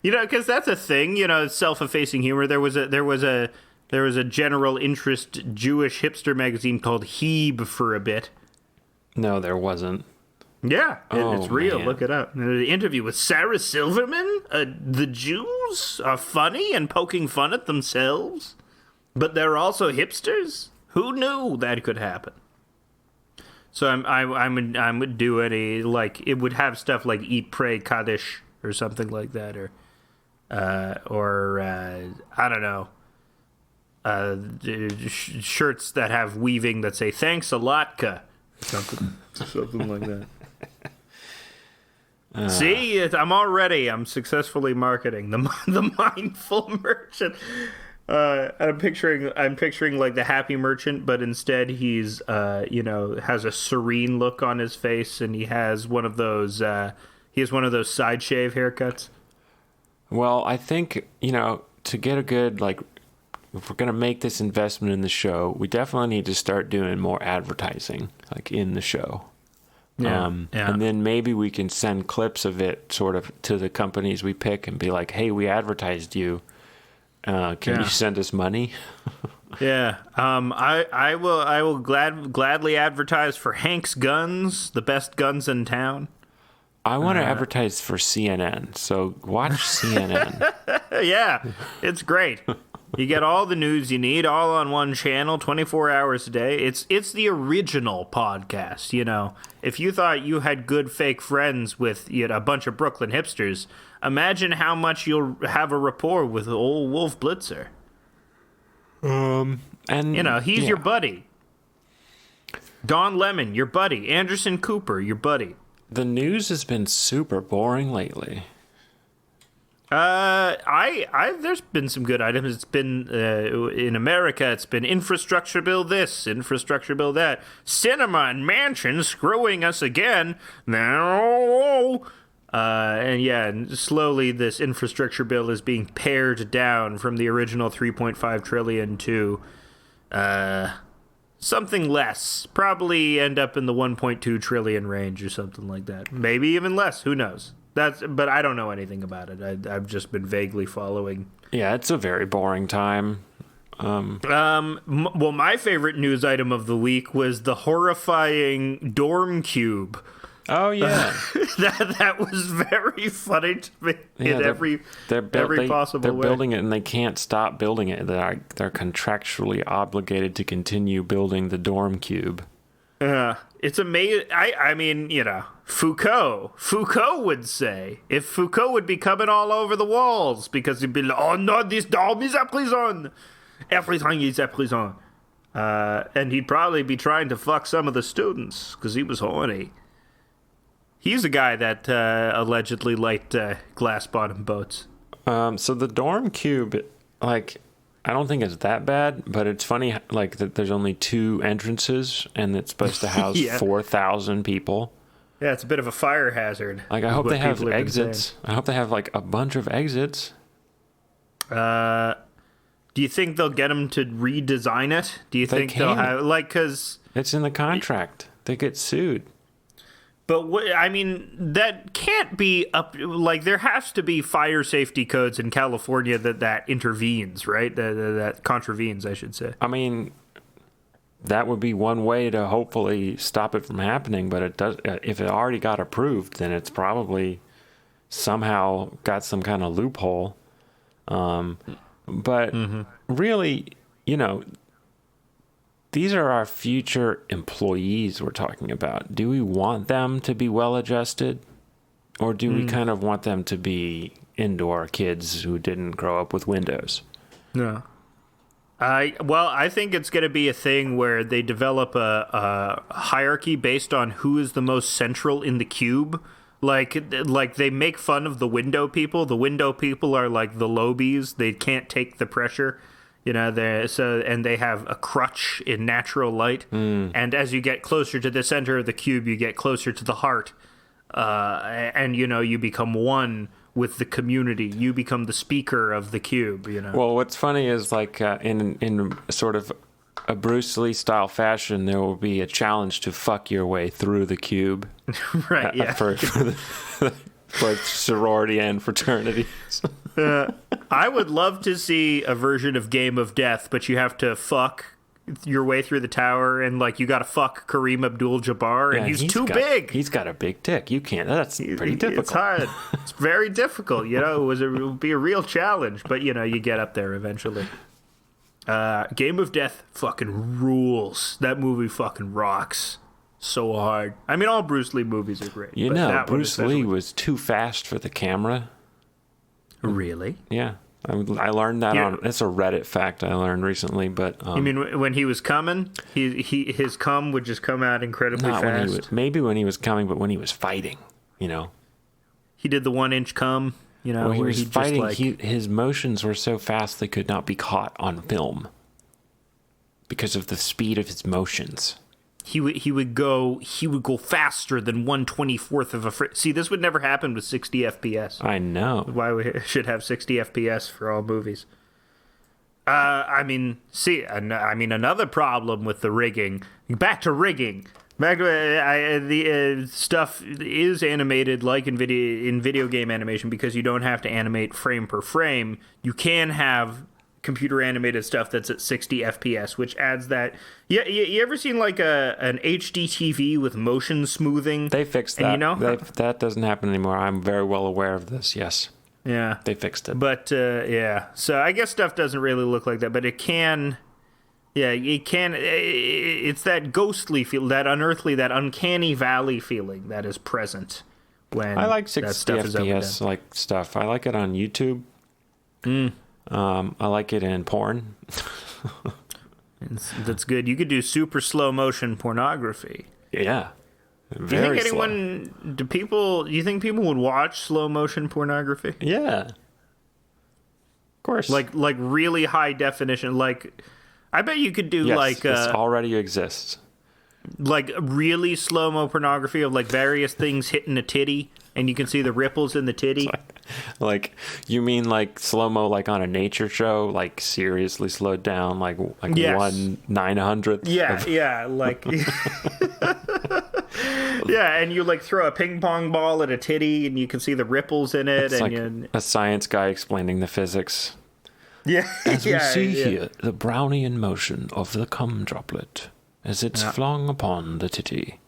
because that's a thing, self-effacing humor. There was a general interest Jewish hipster magazine called Heeb for a bit. No, there wasn't. Yeah, it's real. Man. Look it up. The interview with Sarah Silverman. The Jews are funny and poking fun at themselves, but they're also hipsters. Who knew that could happen? So I would do any, like, it would have stuff like Eat, Pray, Kaddish or something like that, or I don't know, shirts that have weaving that say "Thanks a lotka," something like that. See, I'm successsly marketing the Mindful Merchant. I'm picturing like the Happy Merchant, but instead he's has a serene look on his face, and he has one of those side shave haircuts. Well, I think to get a good, like, if we're gonna make this investment in the show, we definitely need to start doing more advertising, like, in the show. Yeah. And then maybe we can send clips of it sort of to the companies we pick and be like, hey, we advertised you. Can you send us money? Yeah. I will gladly advertise for Hank's Guns, the best guns in town. I want to advertise for CNN, so watch CNN. Yeah, it's great. You get all the news you need all on one channel, 24 hours a day. It's the original podcast, If you thought you had good fake friends with a bunch of Brooklyn hipsters, imagine how much you'll have a rapport with old Wolf Blitzer. And he's your buddy. Don Lemon, your buddy. Anderson Cooper, your buddy. The news has been super boring lately. There's been some good items. It's been in America. It's been infrastructure bill this, infrastructure bill that, cinema and mansion screwing us again. Now, and slowly this infrastructure bill is being pared down from the original 3.5 trillion to something less. Probably end up in the 1.2 trillion range or something like that. Maybe even less. Who knows? But I don't know anything about it. I've just been vaguely following. Yeah, it's a very boring time. Well, my favorite news item of the week was the horrifying dorm cube. Oh yeah, that was very funny to me in every possible way. They're building it, and they can't stop building it. They're contractually obligated to continue building the dorm cube. It's amazing. I mean, Foucault would say, if Foucault would be coming all over the walls because he'd be like, oh no, this dorm is a prison. Everything is a prison. And he'd probably be trying to fuck some of the students because he was horny. He's a guy that allegedly liked glass-bottom boats. So the dorm cube, like, I don't think it's that bad, but it's funny, like, that there's only 2 entrances, and it's supposed to house 4,000 people. Yeah, it's a bit of a fire hazard. Like, I hope they have exits. I hope they have, like, a bunch of exits. Do you think they'll get them to redesign it? Do you think they'll have, like, because... It's in the contract. They get sued. But that can't be up. Like, there has to be fire safety codes in California that intervenes, right? That contravenes, I should say. I mean, that would be one way to hopefully stop it from happening. But it does. If it already got approved, then it's probably somehow got some kind of loophole. But really, these are our future employees we're talking about. Do we want them to be well-adjusted? Or do we kind of want them to be indoor kids who didn't grow up with Windows? No. I think it's going to be a thing where they develop a hierarchy based on who is the most central in the cube. Like they make fun of the window people. The window people are like the lobies. They can't take the pressure. And they have a crutch in natural light. And as you get closer to the center of the cube, you get closer to the heart. And you become one with the community. You become the speaker of the cube, Well, what's funny is like in sort of a Bruce Lee style fashion, there will be a challenge to fuck your way through the cube. Right, yeah. For sorority and fraternity. I would love to see a version of Game of Death, but you have to fuck your way through the tower, and like you got to fuck Kareem Abdul-Jabbar, and he's too big. He's got a big dick. You can't. That's pretty difficult. It's hard. It's very difficult. It would be a real challenge, but you get up there eventually. Game of Death fucking rules. That movie fucking rocks so hard. I mean, all Bruce Lee movies are great. Bruce Lee was too fast for the camera. Really? Yeah. I learned that that's a Reddit fact I learned recently, but... you mean when he was coming, his cum would just come out incredibly fast? Maybe when he was coming, but when he was fighting, He did the 1-inch cum, When he was fighting, just his motions were so fast they could not be caught on film because of the speed of his motions. He would go faster than 1/24th of a See, this would never happen with 60 FPS. I know. Why we should have 60 FPS for all movies. Another problem with the rigging. Back to rigging. The stuff is animated like in video game animation because you don't have to animate frame per frame. You can have computer animated stuff that's at 60 FPS, which adds that. Yeah, you ever seen like an HD TV with motion smoothing? They fixed that. That doesn't happen anymore. I'm very well aware of this. Yes. Yeah. They fixed it. But so I guess stuff doesn't really look like that, but it can. Yeah, it can. It's that ghostly feel, that unearthly, that uncanny valley feeling that is present when I like 60 that stuff FPS is like stuff. I like it on YouTube. I like it in porn. That's good. You could do super slow motion pornography. Yeah. Do you think people would watch slow motion pornography? Yeah. Of course. Like really high definition. Like, I bet you could do this already exists. Like really slow-mo pornography of like various things hitting a titty, and you can see the ripples in the titty. Like you mean like slow-mo like on a nature show, like seriously slowed down, like yes. 1/900th? Yeah, like yeah, and you like throw a ping pong ball at a titty, and you can see the ripples in it, it's and like a science guy explaining the physics. Yeah, as we see here, the Brownian motion of the cum droplet as it's flung upon the titty.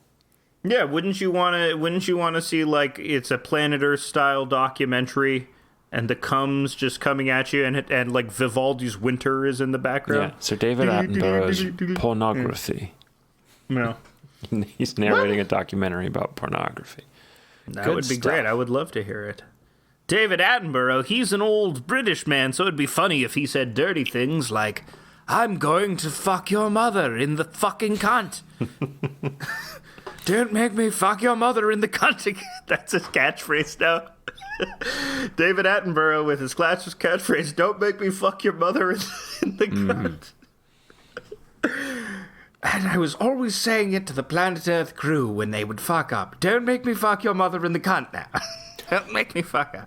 Yeah, wouldn't you want to see like it's a Planet Earth style documentary, and the cum's just coming at you, and like Vivaldi's Winter is in the background. Yeah, so David Attenborough's pornography. No, he's narrating a documentary about pornography. That would be great. I would love to hear it. David Attenborough, he's an old British man, so it'd be funny if he said dirty things like, "I'm going to fuck your mother in the fucking cunt." Don't make me fuck your mother in the cunt. That's his catchphrase now. David Attenborough with his catchphrase, "Don't make me fuck your mother in the cunt." And I was always saying it to the Planet Earth crew when they would fuck up. Don't make me fuck your mother in the cunt now. Don't make me fuck her.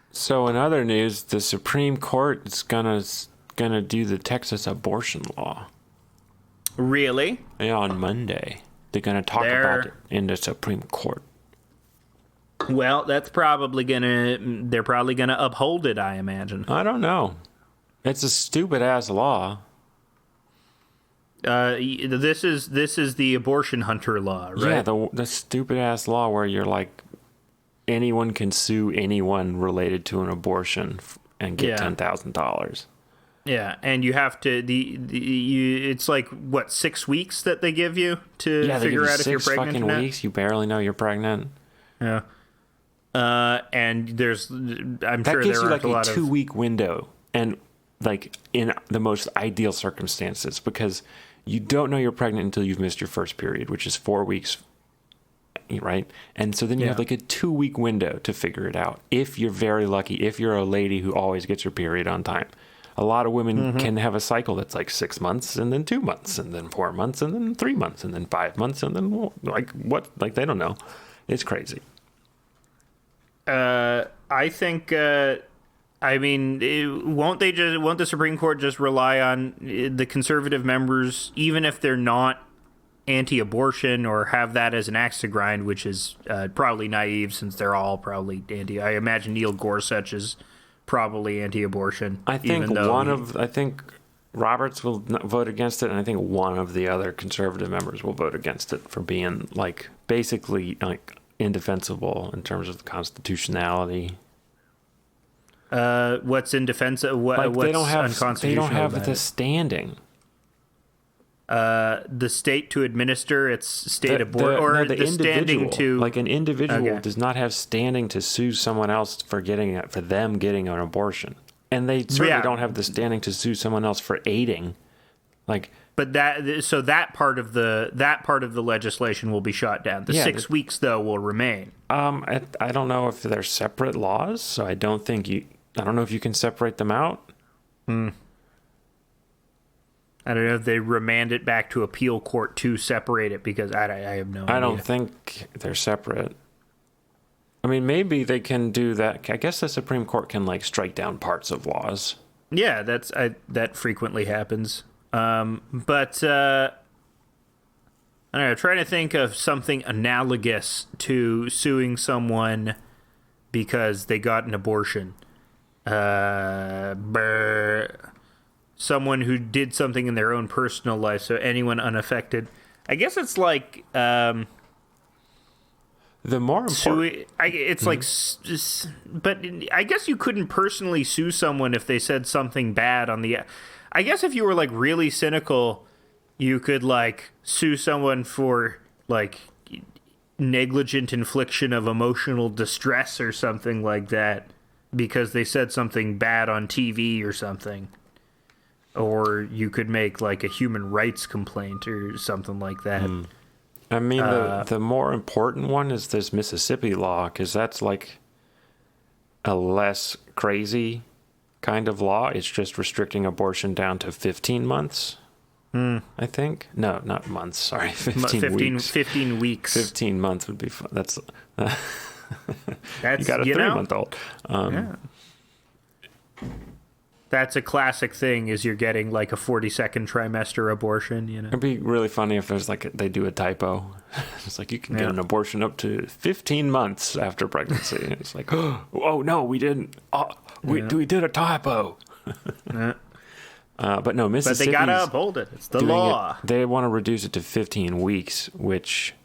So in other news, the Supreme Court is gonna do the Texas abortion law. Really? Yeah, on Monday. They're gonna talk about it in the Supreme Court. Well, they're probably gonna uphold it, I imagine. I don't know. It's a stupid ass law. This is the abortion hunter law, right? Yeah, the stupid ass law where you're like, anyone can sue anyone related to an abortion and get $10,000. Yeah, and you have to it's like what, 6 weeks that they give you to figure out if you're pregnant or not. 6 fucking weeks. You barely know you're pregnant. Yeah. And there's, I'm sure there aren't a lot of 2-week window, and like in the most ideal circumstances, because you don't know you're pregnant until you've missed your first period, which is 4 weeks right? And so then you have like a 2-week window to figure it out. If you're very lucky, if you're a lady who always gets her period on time. A lot of women can have a cycle that's like 6 months and then 2 months and then 4 months and then 3 months and then 5 months and then they don't know. It's crazy. I think, won't the Supreme Court just rely on the conservative members, even if they're not anti-abortion or have that as an axe to grind, which is probably naive since they're all probably anti. I imagine Neil Gorsuch is probably anti-abortion. I think I think Roberts will vote against it, and I think one of the other conservative members will vote against it for being like basically like indefensible in terms of the constitutionality. What's indefensible? What's unconstitutional? They don't have the standing. The state to administer its state abortion, or the standing to, like, an individual does not have standing to sue someone else for them getting an abortion, and they certainly don't have the standing to sue someone else for aiding. Like, but that part of the legislation will be shot down. The 6 weeks though will remain. I don't know if they're separate laws, so I don't know if you can separate them out. I don't know if they remand it back to appeal court to separate it, because I have no idea. I don't think they're separate. I mean, maybe they can do that. I guess the Supreme Court can like strike down parts of laws. Yeah, that frequently happens. But I don't know, trying to think of something analogous to suing someone because they got an abortion. Someone who did something in their own personal life, so anyone unaffected. I guess it's like the more important. It's like, but I guess you couldn't personally sue someone if they said something bad on the. I guess if you were like really cynical, you could like sue someone for like negligent infliction of emotional distress or something like that because they said something bad on TV or something. Or you could make like a human rights complaint or something like that. I mean, the more important one is this Mississippi law, because that's like a less crazy kind of law. It's just restricting abortion down to 15 months, I think. No, not months. Sorry, 15 weeks. 15 weeks. 15 months would be fun. That's you got a 3-month-old. That's a classic thing, is you're getting like a 42nd trimester abortion, you know. It'd be really funny if there's like they do a typo. It's like you can get an abortion up to 15 months after pregnancy. It's like, oh no, we didn't. We did a typo. But no, Mississippi. But they gotta uphold it. It's the law. They want to reduce it to 15 weeks, which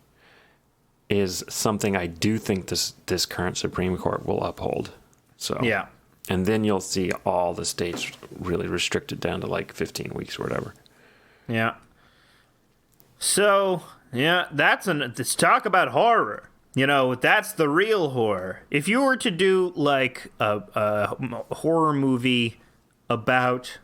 is something I do think this current Supreme Court will uphold. So yeah. And then you'll see all the states really restricted down to like 15 weeks or whatever. Yeah. So, yeah, let's talk about horror. You know, that's the real horror. If you were to do like a horror movie about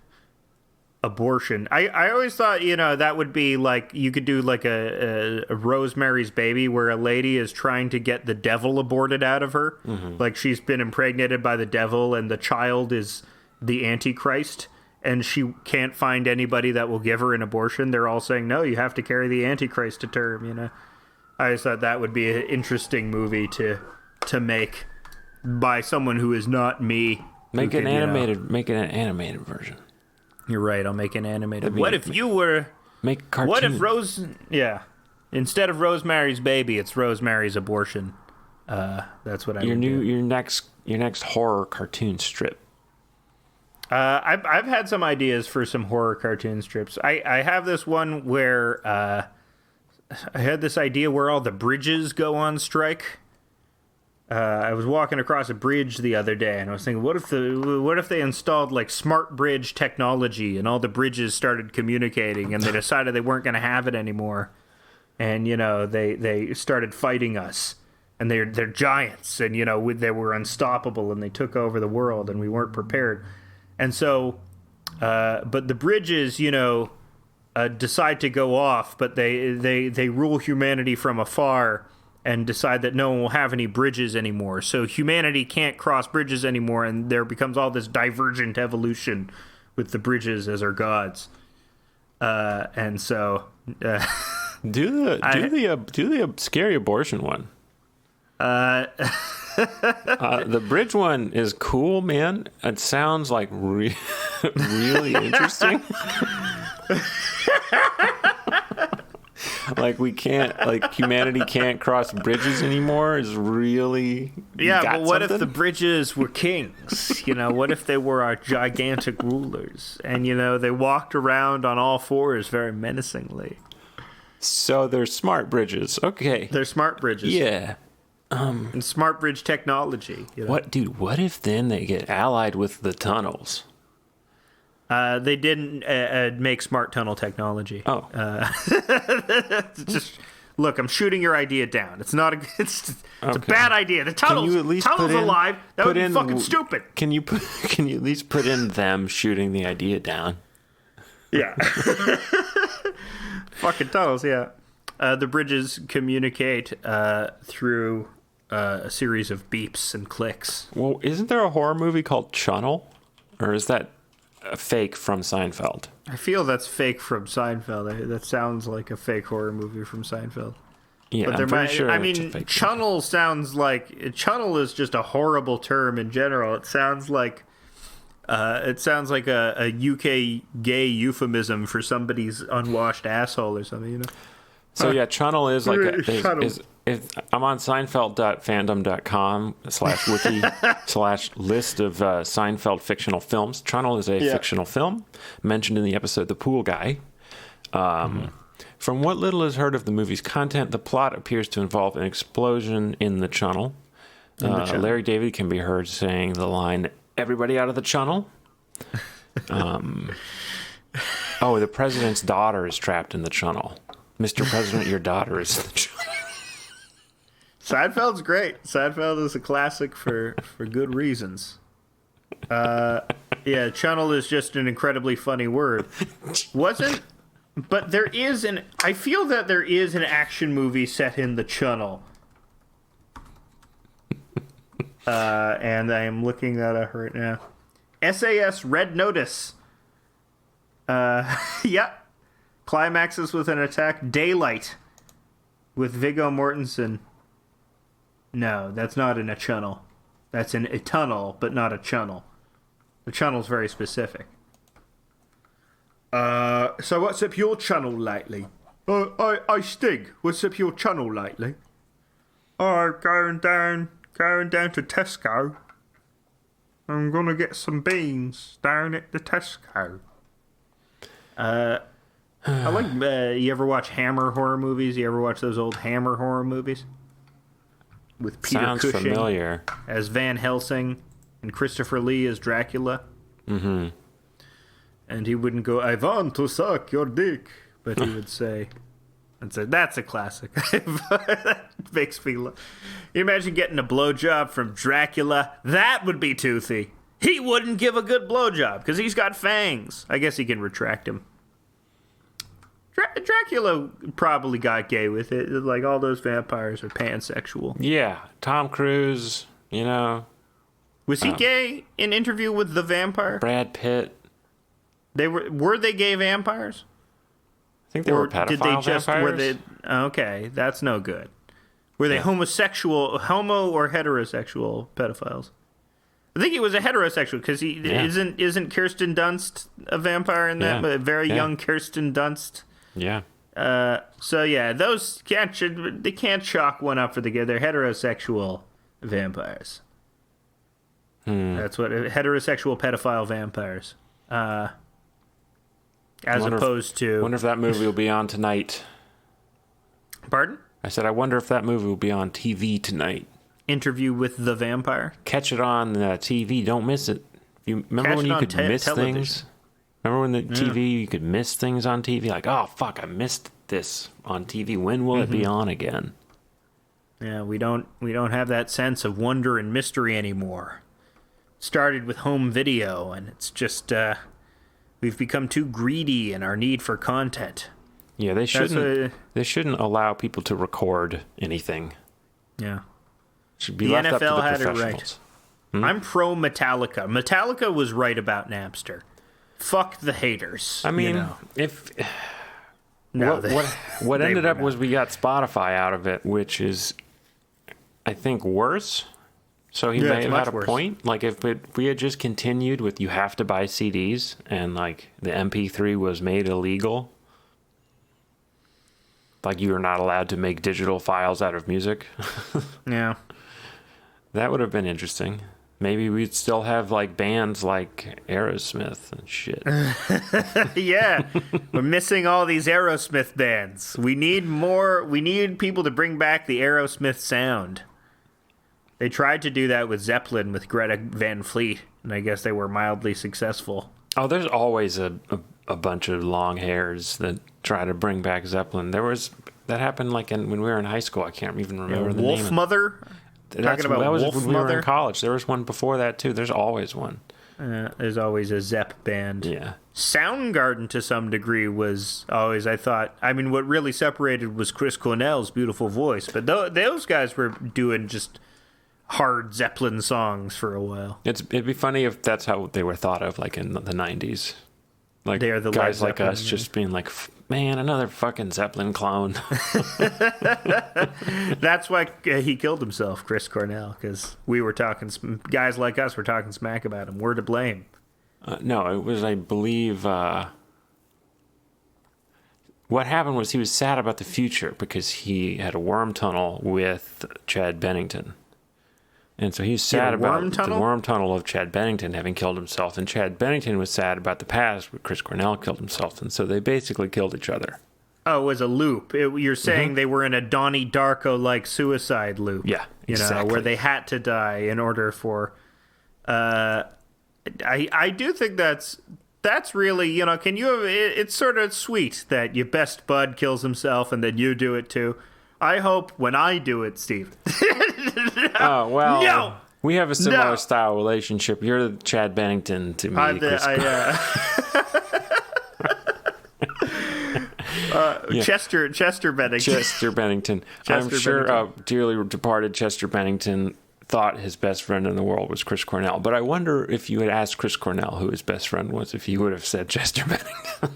abortion, I always thought, you know, that would be like, you could do like a Rosemary's Baby, where a lady is trying to get the devil aborted out of her. Like she's been impregnated by the devil and the child is the Antichrist and she can't find anybody that will give her an abortion. They're all saying, no, you have to carry the Antichrist to term, you know. I just thought that would be an interesting movie to make by someone who is not me. Make an animated version. You're right. I'll make an animated. What if you were? Make cartoon. What if instead of Rosemary's Baby, it's Rosemary's Abortion. That's what I. Your next horror cartoon strip. I've had some ideas for some horror cartoon strips. I have this one where I had this idea where all the bridges go on strike. I was walking across a bridge the other day, and I was thinking, what if they installed like smart bridge technology, and all the bridges started communicating, and they decided they weren't going to have it anymore, and you know they started fighting us, and they're giants, and you know they were unstoppable, and they took over the world, and we weren't prepared, and so, but the bridges, you know, decide to go off, but they rule humanity from afar. and decide that no one will have any bridges anymore. So humanity can't cross bridges anymore, and there becomes all this divergent evolution with the bridges as our gods. And so do the scary abortion one. The bridge one is cool, man. It sounds like really interesting. Like humanity can't cross bridges anymore is really but what if the bridges were kings? What if they were our gigantic rulers, and they walked around on all fours very menacingly? So they're smart bridges. Okay, they're smart bridges. Yeah. And smart bridge technology. What if then they get allied with the tunnels? They didn't make smart tunnel technology. Oh. Just look, I'm shooting your idea down. It's not it's a bad idea. The tunnels alive. That would be fucking stupid. Can you at least put in them shooting the idea down? Yeah. Fucking tunnels, yeah. The bridges communicate through a series of beeps and clicks. Well, isn't there a horror movie called Chunnel? Or is that a fake from Seinfeld? I feel that's fake from Seinfeld. That sounds like a fake horror movie from Seinfeld. Yeah, but I'm pretty sure. I mean, chunnel sounds like... Chunnel is just a horrible term in general. It sounds like a UK gay euphemism for somebody's unwashed asshole or something, So yeah, chunnel is like I'm on Seinfeld.fandom.com/wiki/list of Seinfeld fictional films. Chunnel is a fictional film mentioned in the episode The Pool Guy. From what little is heard of the movie's content, the plot appears to involve an explosion in the chunnel. Larry David can be heard saying the line, "Everybody out of the chunnel." The president's daughter is trapped in the chunnel. Mr. President, your daughter is the chunnel. Seinfeld's great. Seinfeld is a classic for good reasons. Chunnel is just an incredibly funny word. But I feel that there is an action movie set in the chunnel. And I am looking that up right now. SAS Red Notice. Yep. Climaxes with an attack. Daylight with Viggo Mortensen. No, that's not in a chunnel. That's in a tunnel, but not a chunnel. The chunnel's very specific. So what's up your chunnel lately? I Stig. What's up your chunnel lately? Oh, going down to Tesco. I'm gonna get some beans down at the Tesco. I like. You ever watch Hammer horror movies? You ever watch those old Hammer horror movies? With Peter Cushing familiar. As Van Helsing and Christopher Lee as Dracula. Mm-hmm. And he wouldn't go, "I want to suck your dick," but he would say, that's a classic. That makes me laugh. You imagine getting a blowjob from Dracula? That would be toothy. He wouldn't give a good blowjob because he's got fangs. I guess he can retract him. Dracula probably got gay with it. Like, all those vampires are pansexual. Yeah, Tom Cruise, Was he gay in Interview with the Vampire? Brad Pitt. Were they gay vampires? I think they were pedophile vampires. Okay, that's no good. Were they homo or heterosexual pedophiles? I think he was a heterosexual because isn't Kirsten Dunst a vampire in that? A very young Kirsten Dunst. Yeah. Those can't chalk one up for the gay. They're heterosexual vampires. That's what heterosexual pedophile vampires. As opposed to. I wonder if that movie will be on tonight. Pardon? I said, I wonder if that movie will be on TV tonight. Interview with the Vampire. Catch it on TV. Don't miss it. Remember when you could miss things? Remember when the TV, you could miss things on TV? Like, oh, fuck, I missed this on TV. When will it be on again? Yeah, we don't have that sense of wonder and mystery anymore. Started with home video, and it's just we've become too greedy in our need for content. Yeah, they shouldn't allow people to record anything. Yeah. Should be The left up to NFL the had it professionals. right. I'm pro Metallica. Metallica was right about Napster. Fuck the haters. I mean, you know? if No, what they ended were up was not. we got Spotify out of it, which is, I think, worse. So he Yeah, may it's have much had a worse. point. Like if we had just continued with you have to buy CDs and like the MP3 was made illegal, like you are not allowed to make digital files out of music, Yeah. that would have been interesting. Maybe we'd still have like bands like Aerosmith and shit. Yeah. We're missing all these Aerosmith bands. We need more. We need people to bring back the Aerosmith sound. They tried to do that with Zeppelin with Greta Van Fleet, and I guess they were mildly successful. Oh, there's always a bunch of long hairs that try to bring back Zeppelin. That happened like when we were in high school. I can't even remember the name. Wolf Mother? Talking about that was Wolf when we were Mother? in college. There was one before that too. There's always one. There's always a Zepp band. Yeah. Soundgarden, to some degree, was always, I thought, I mean, what really separated was Chris Cornell's beautiful voice, but those guys were doing just hard Zeppelin songs for a while. It'd be funny if that's how they were thought of, like in the 90s. Like They are the guys Led like Zeppelin, us yeah. just being like, man, another fucking Zeppelin clone. That's why he killed himself, Chris Cornell, because we were talking, guys like us were talking smack about him. We're to blame. No, it was, I believe, what happened was he was sad about the future because he had a worm tunnel with Chad Bennington. And so he was had sad a about worm the tunnel? worm tunnel of Chad Bennington having killed himself. And Chad Bennington was sad about the past where Chris Cornell killed himself. And so they basically killed each other. Oh, it was a loop. You're saying they were in a Donnie Darko-like suicide loop. Yeah, You know, exactly. where they had to die in order for... I do think that's really, you know, it's sort of sweet that your best bud kills himself and then you do it too. I hope when I do it, Steve. Oh, well, No! we have a similar No! style relationship. You're the Chad Bennington to me, Chris. Chester Bennington. Chester Bennington. I'm Chester sure Bennington. dearly departed Chester Bennington thought his best friend in the world was Chris Cornell. But I wonder if you had asked Chris Cornell who his best friend was, if he would have said Chester Bennington.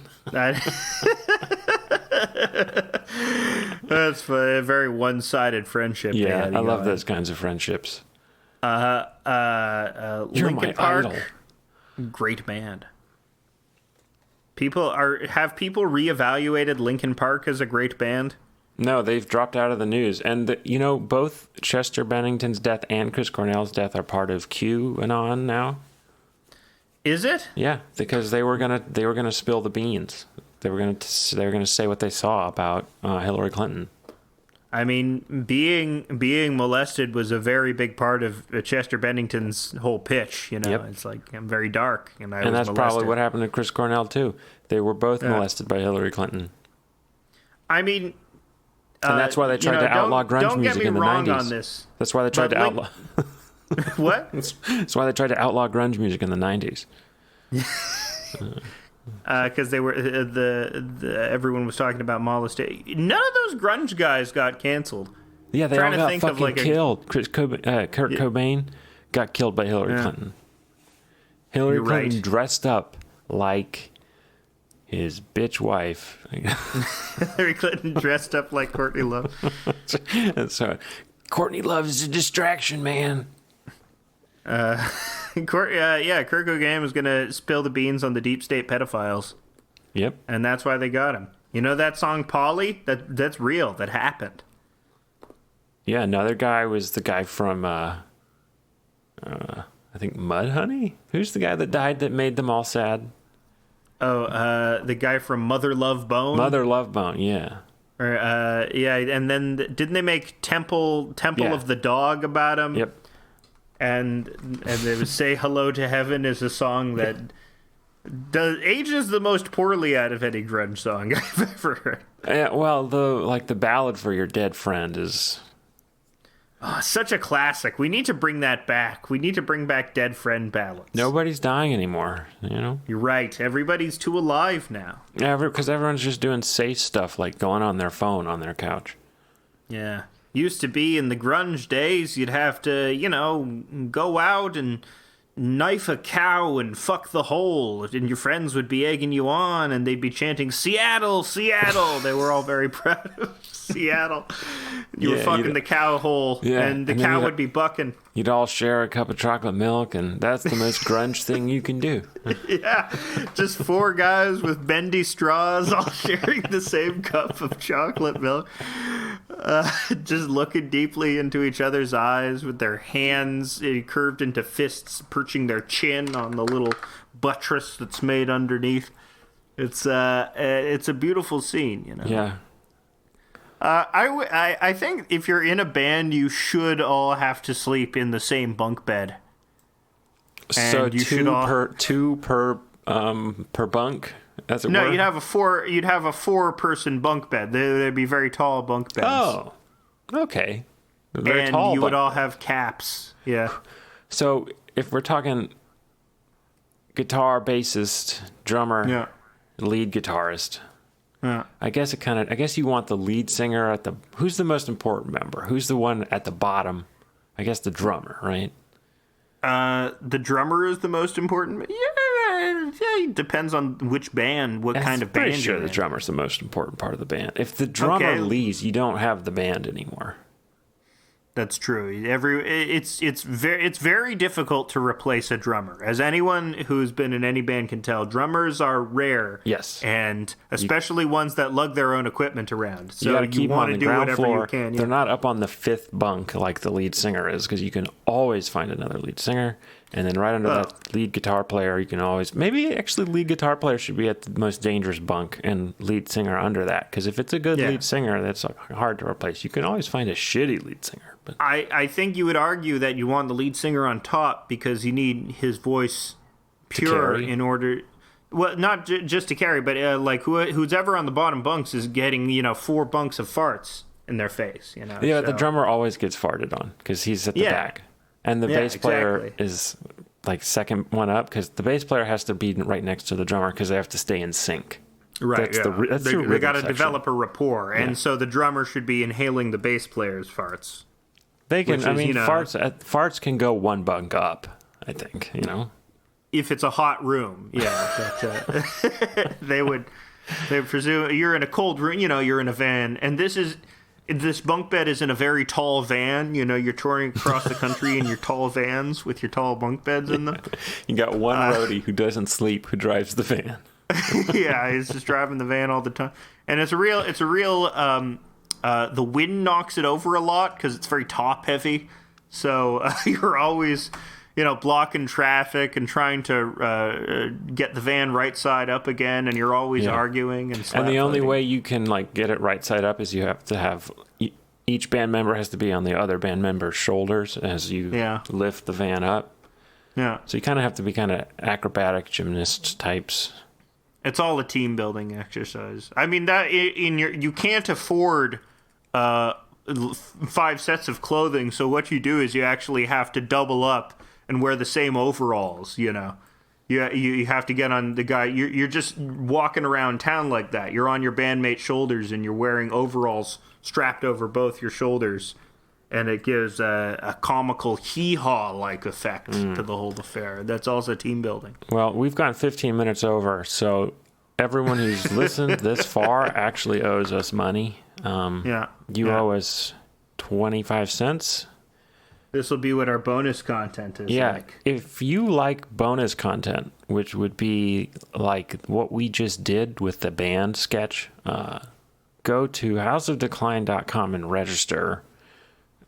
That's a very one-sided friendship. Yeah, they had I love going. those kinds of friendships. You're You're Linkin my Park, idol. great band. Have people reevaluated Linkin Park as a great band? No, they've dropped out of the news. And, both Chester Bennington's death and Chris Cornell's death are part of QAnon now. Is it? Yeah, because they were gonna spill the beans. They were gonna say what they saw about Hillary Clinton. I mean, being molested was a very big part of Chester Bennington's whole pitch. You know, Yep. It's like I'm very dark, and I was And that's molested. probably what happened to Chris Cornell too. They were both molested by Hillary Clinton, I mean, and that's why they tried to outlaw grunge music in the Don't get me wrong 90s. on this. That's why they tried But to outlaw. What? That's why they tried to outlaw grunge music in the 90s. Because they were everyone was talking about molestation. None of those grunge guys got canceled. Yeah, they all Trying to got think of, fucking like, killed. Kurt Cobain got killed by Hillary Clinton. Hillary You're Clinton right. dressed up like his bitch wife. Hillary Clinton dressed up like Courtney Love. So, Courtney Love is a distraction, man. Kurt Cobain was gonna spill the beans on the deep state pedophiles, Yep. and that's why they got him. You know that song "Polly"? That's real. That happened. Yeah, another guy was the guy from, I think Mudhoney? Who's the guy that died that made them all sad? Oh, the guy from Mother Love Bone. Mother Love Bone, yeah. Or, and then didn't they make Temple Yeah. of the Dog about him? Yep. And they would say "Hello to Heaven" is a song that ages the most poorly out of any grunge song I've ever heard. Yeah, well, the ballad for your dead friend is... Oh, such a classic. We need to bring that back. We need to bring back Dead Friend ballads. Nobody's dying anymore, you know? You're right. Everybody's too alive now. Yeah, because everyone's just doing safe stuff like going on their phone on their couch. Yeah. Used to be in the grunge days, you'd have to, go out and knife a cow and fuck the hole, and your friends would be egging you on, and they'd be chanting, Seattle, Seattle. They were all very proud of Seattle. You were fucking the cow hole, and the cow would be bucking. You'd all share a cup of chocolate milk, and that's the most grunge thing you can do. Yeah, just 4 guys with bendy straws all sharing the same cup of chocolate milk. Just looking deeply into each other's eyes with their hands curved into fists, perching their chin on the little buttress that's made underneath. It's a beautiful scene, Yeah. I think if you're in a band, you should all have to sleep in the same bunk bed. And so two per bunk. No, you'd have a 4-person bunk bed. They'd be very tall bunk beds. Oh, okay. Very and tall you would all have caps. Yeah. So if we're talking guitar, bassist, drummer, lead guitarist, I guess you want the lead singer who's the most important member? Who's the one at the bottom? I guess the drummer, right? The drummer is the most important. Yeah, it depends on which band, what kind of band. I'm pretty sure the drummer's the most important part of the band. If the drummer leaves, you don't have the band anymore. That's true. It's very difficult to replace a drummer. As anyone who's been in any band can tell, drummers are rare. Yes. And especially ones that lug their own equipment around. So you got to keep them on the ground floor. You can, They're not up on the 5th bunk like the lead singer is, because you can always find another lead singer. And then right under that lead guitar player, you can always... Maybe actually lead guitar player should be at the most dangerous bunk and lead singer under that. Because if it's a good lead singer, that's hard to replace. You can always find a shitty lead singer. But I think you would argue that you want the lead singer on top because you need his voice pure in order... Well, not just to carry, but who's ever on the bottom bunks is getting, 4 bunks of farts in their face. Yeah, the drummer always gets farted on because he's at the back. And the bass player is like second one up because the bass player has to be right next to the drummer because they have to stay in sync. Right. They got to develop a rapport, and Yeah. so the drummer should be inhaling the bass player's farts. They can. Farts can go 1 bunk up. I think If it's a hot room, but, they would. They presume you're in a cold room. You're in a van, and this bunk bed is in a very tall van. You're touring across the country in your tall vans with your tall bunk beds in them. You got one roadie who doesn't sleep who drives the van. Yeah, he's just driving the van all the time, and it's a real. The wind knocks it over a lot because it's very top heavy. So you're always, blocking traffic and trying to get the van right side up again, and you're always arguing and. And the only way you can get it right side up is you have to have each band member has to be on the other band member's shoulders as you lift the van up. Yeah. So you kind of have to be kind of acrobatic gymnast types. It's all a team building exercise. I mean that you can't afford 5 sets of clothing, so what you do is you actually have to double up and wear the same overalls, You have to get on the guy. You're just walking around town like that. You're on your bandmate's shoulders and you're wearing overalls strapped over both your shoulders, and it gives a comical hee-haw like effect to the whole affair. That's also team building. Well, we've gone 15 minutes over, so everyone who's listened this far actually owes us money. You owe us 25 cents. This will be what our bonus content is like. If you like bonus content, which would be like what we just did with the band sketch, go to houseofdecline.com and register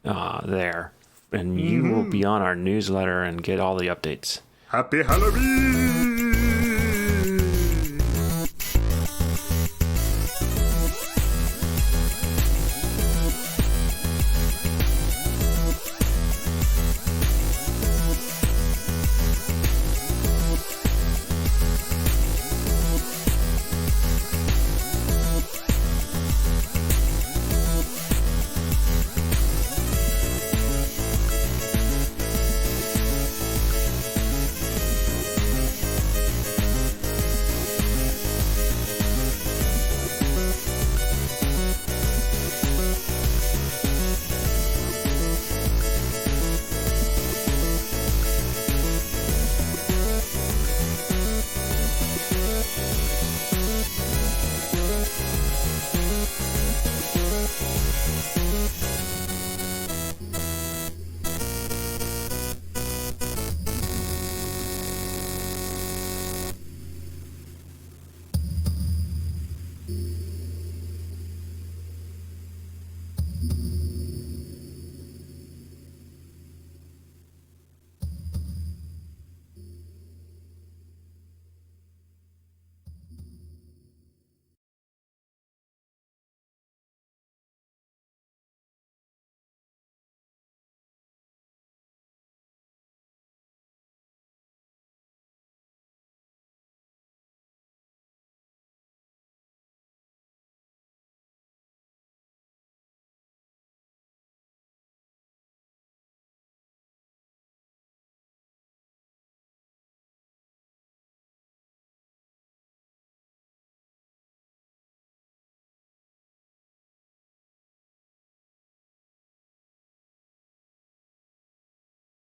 there, and you will be on our newsletter and get all the updates. Happy Halloween!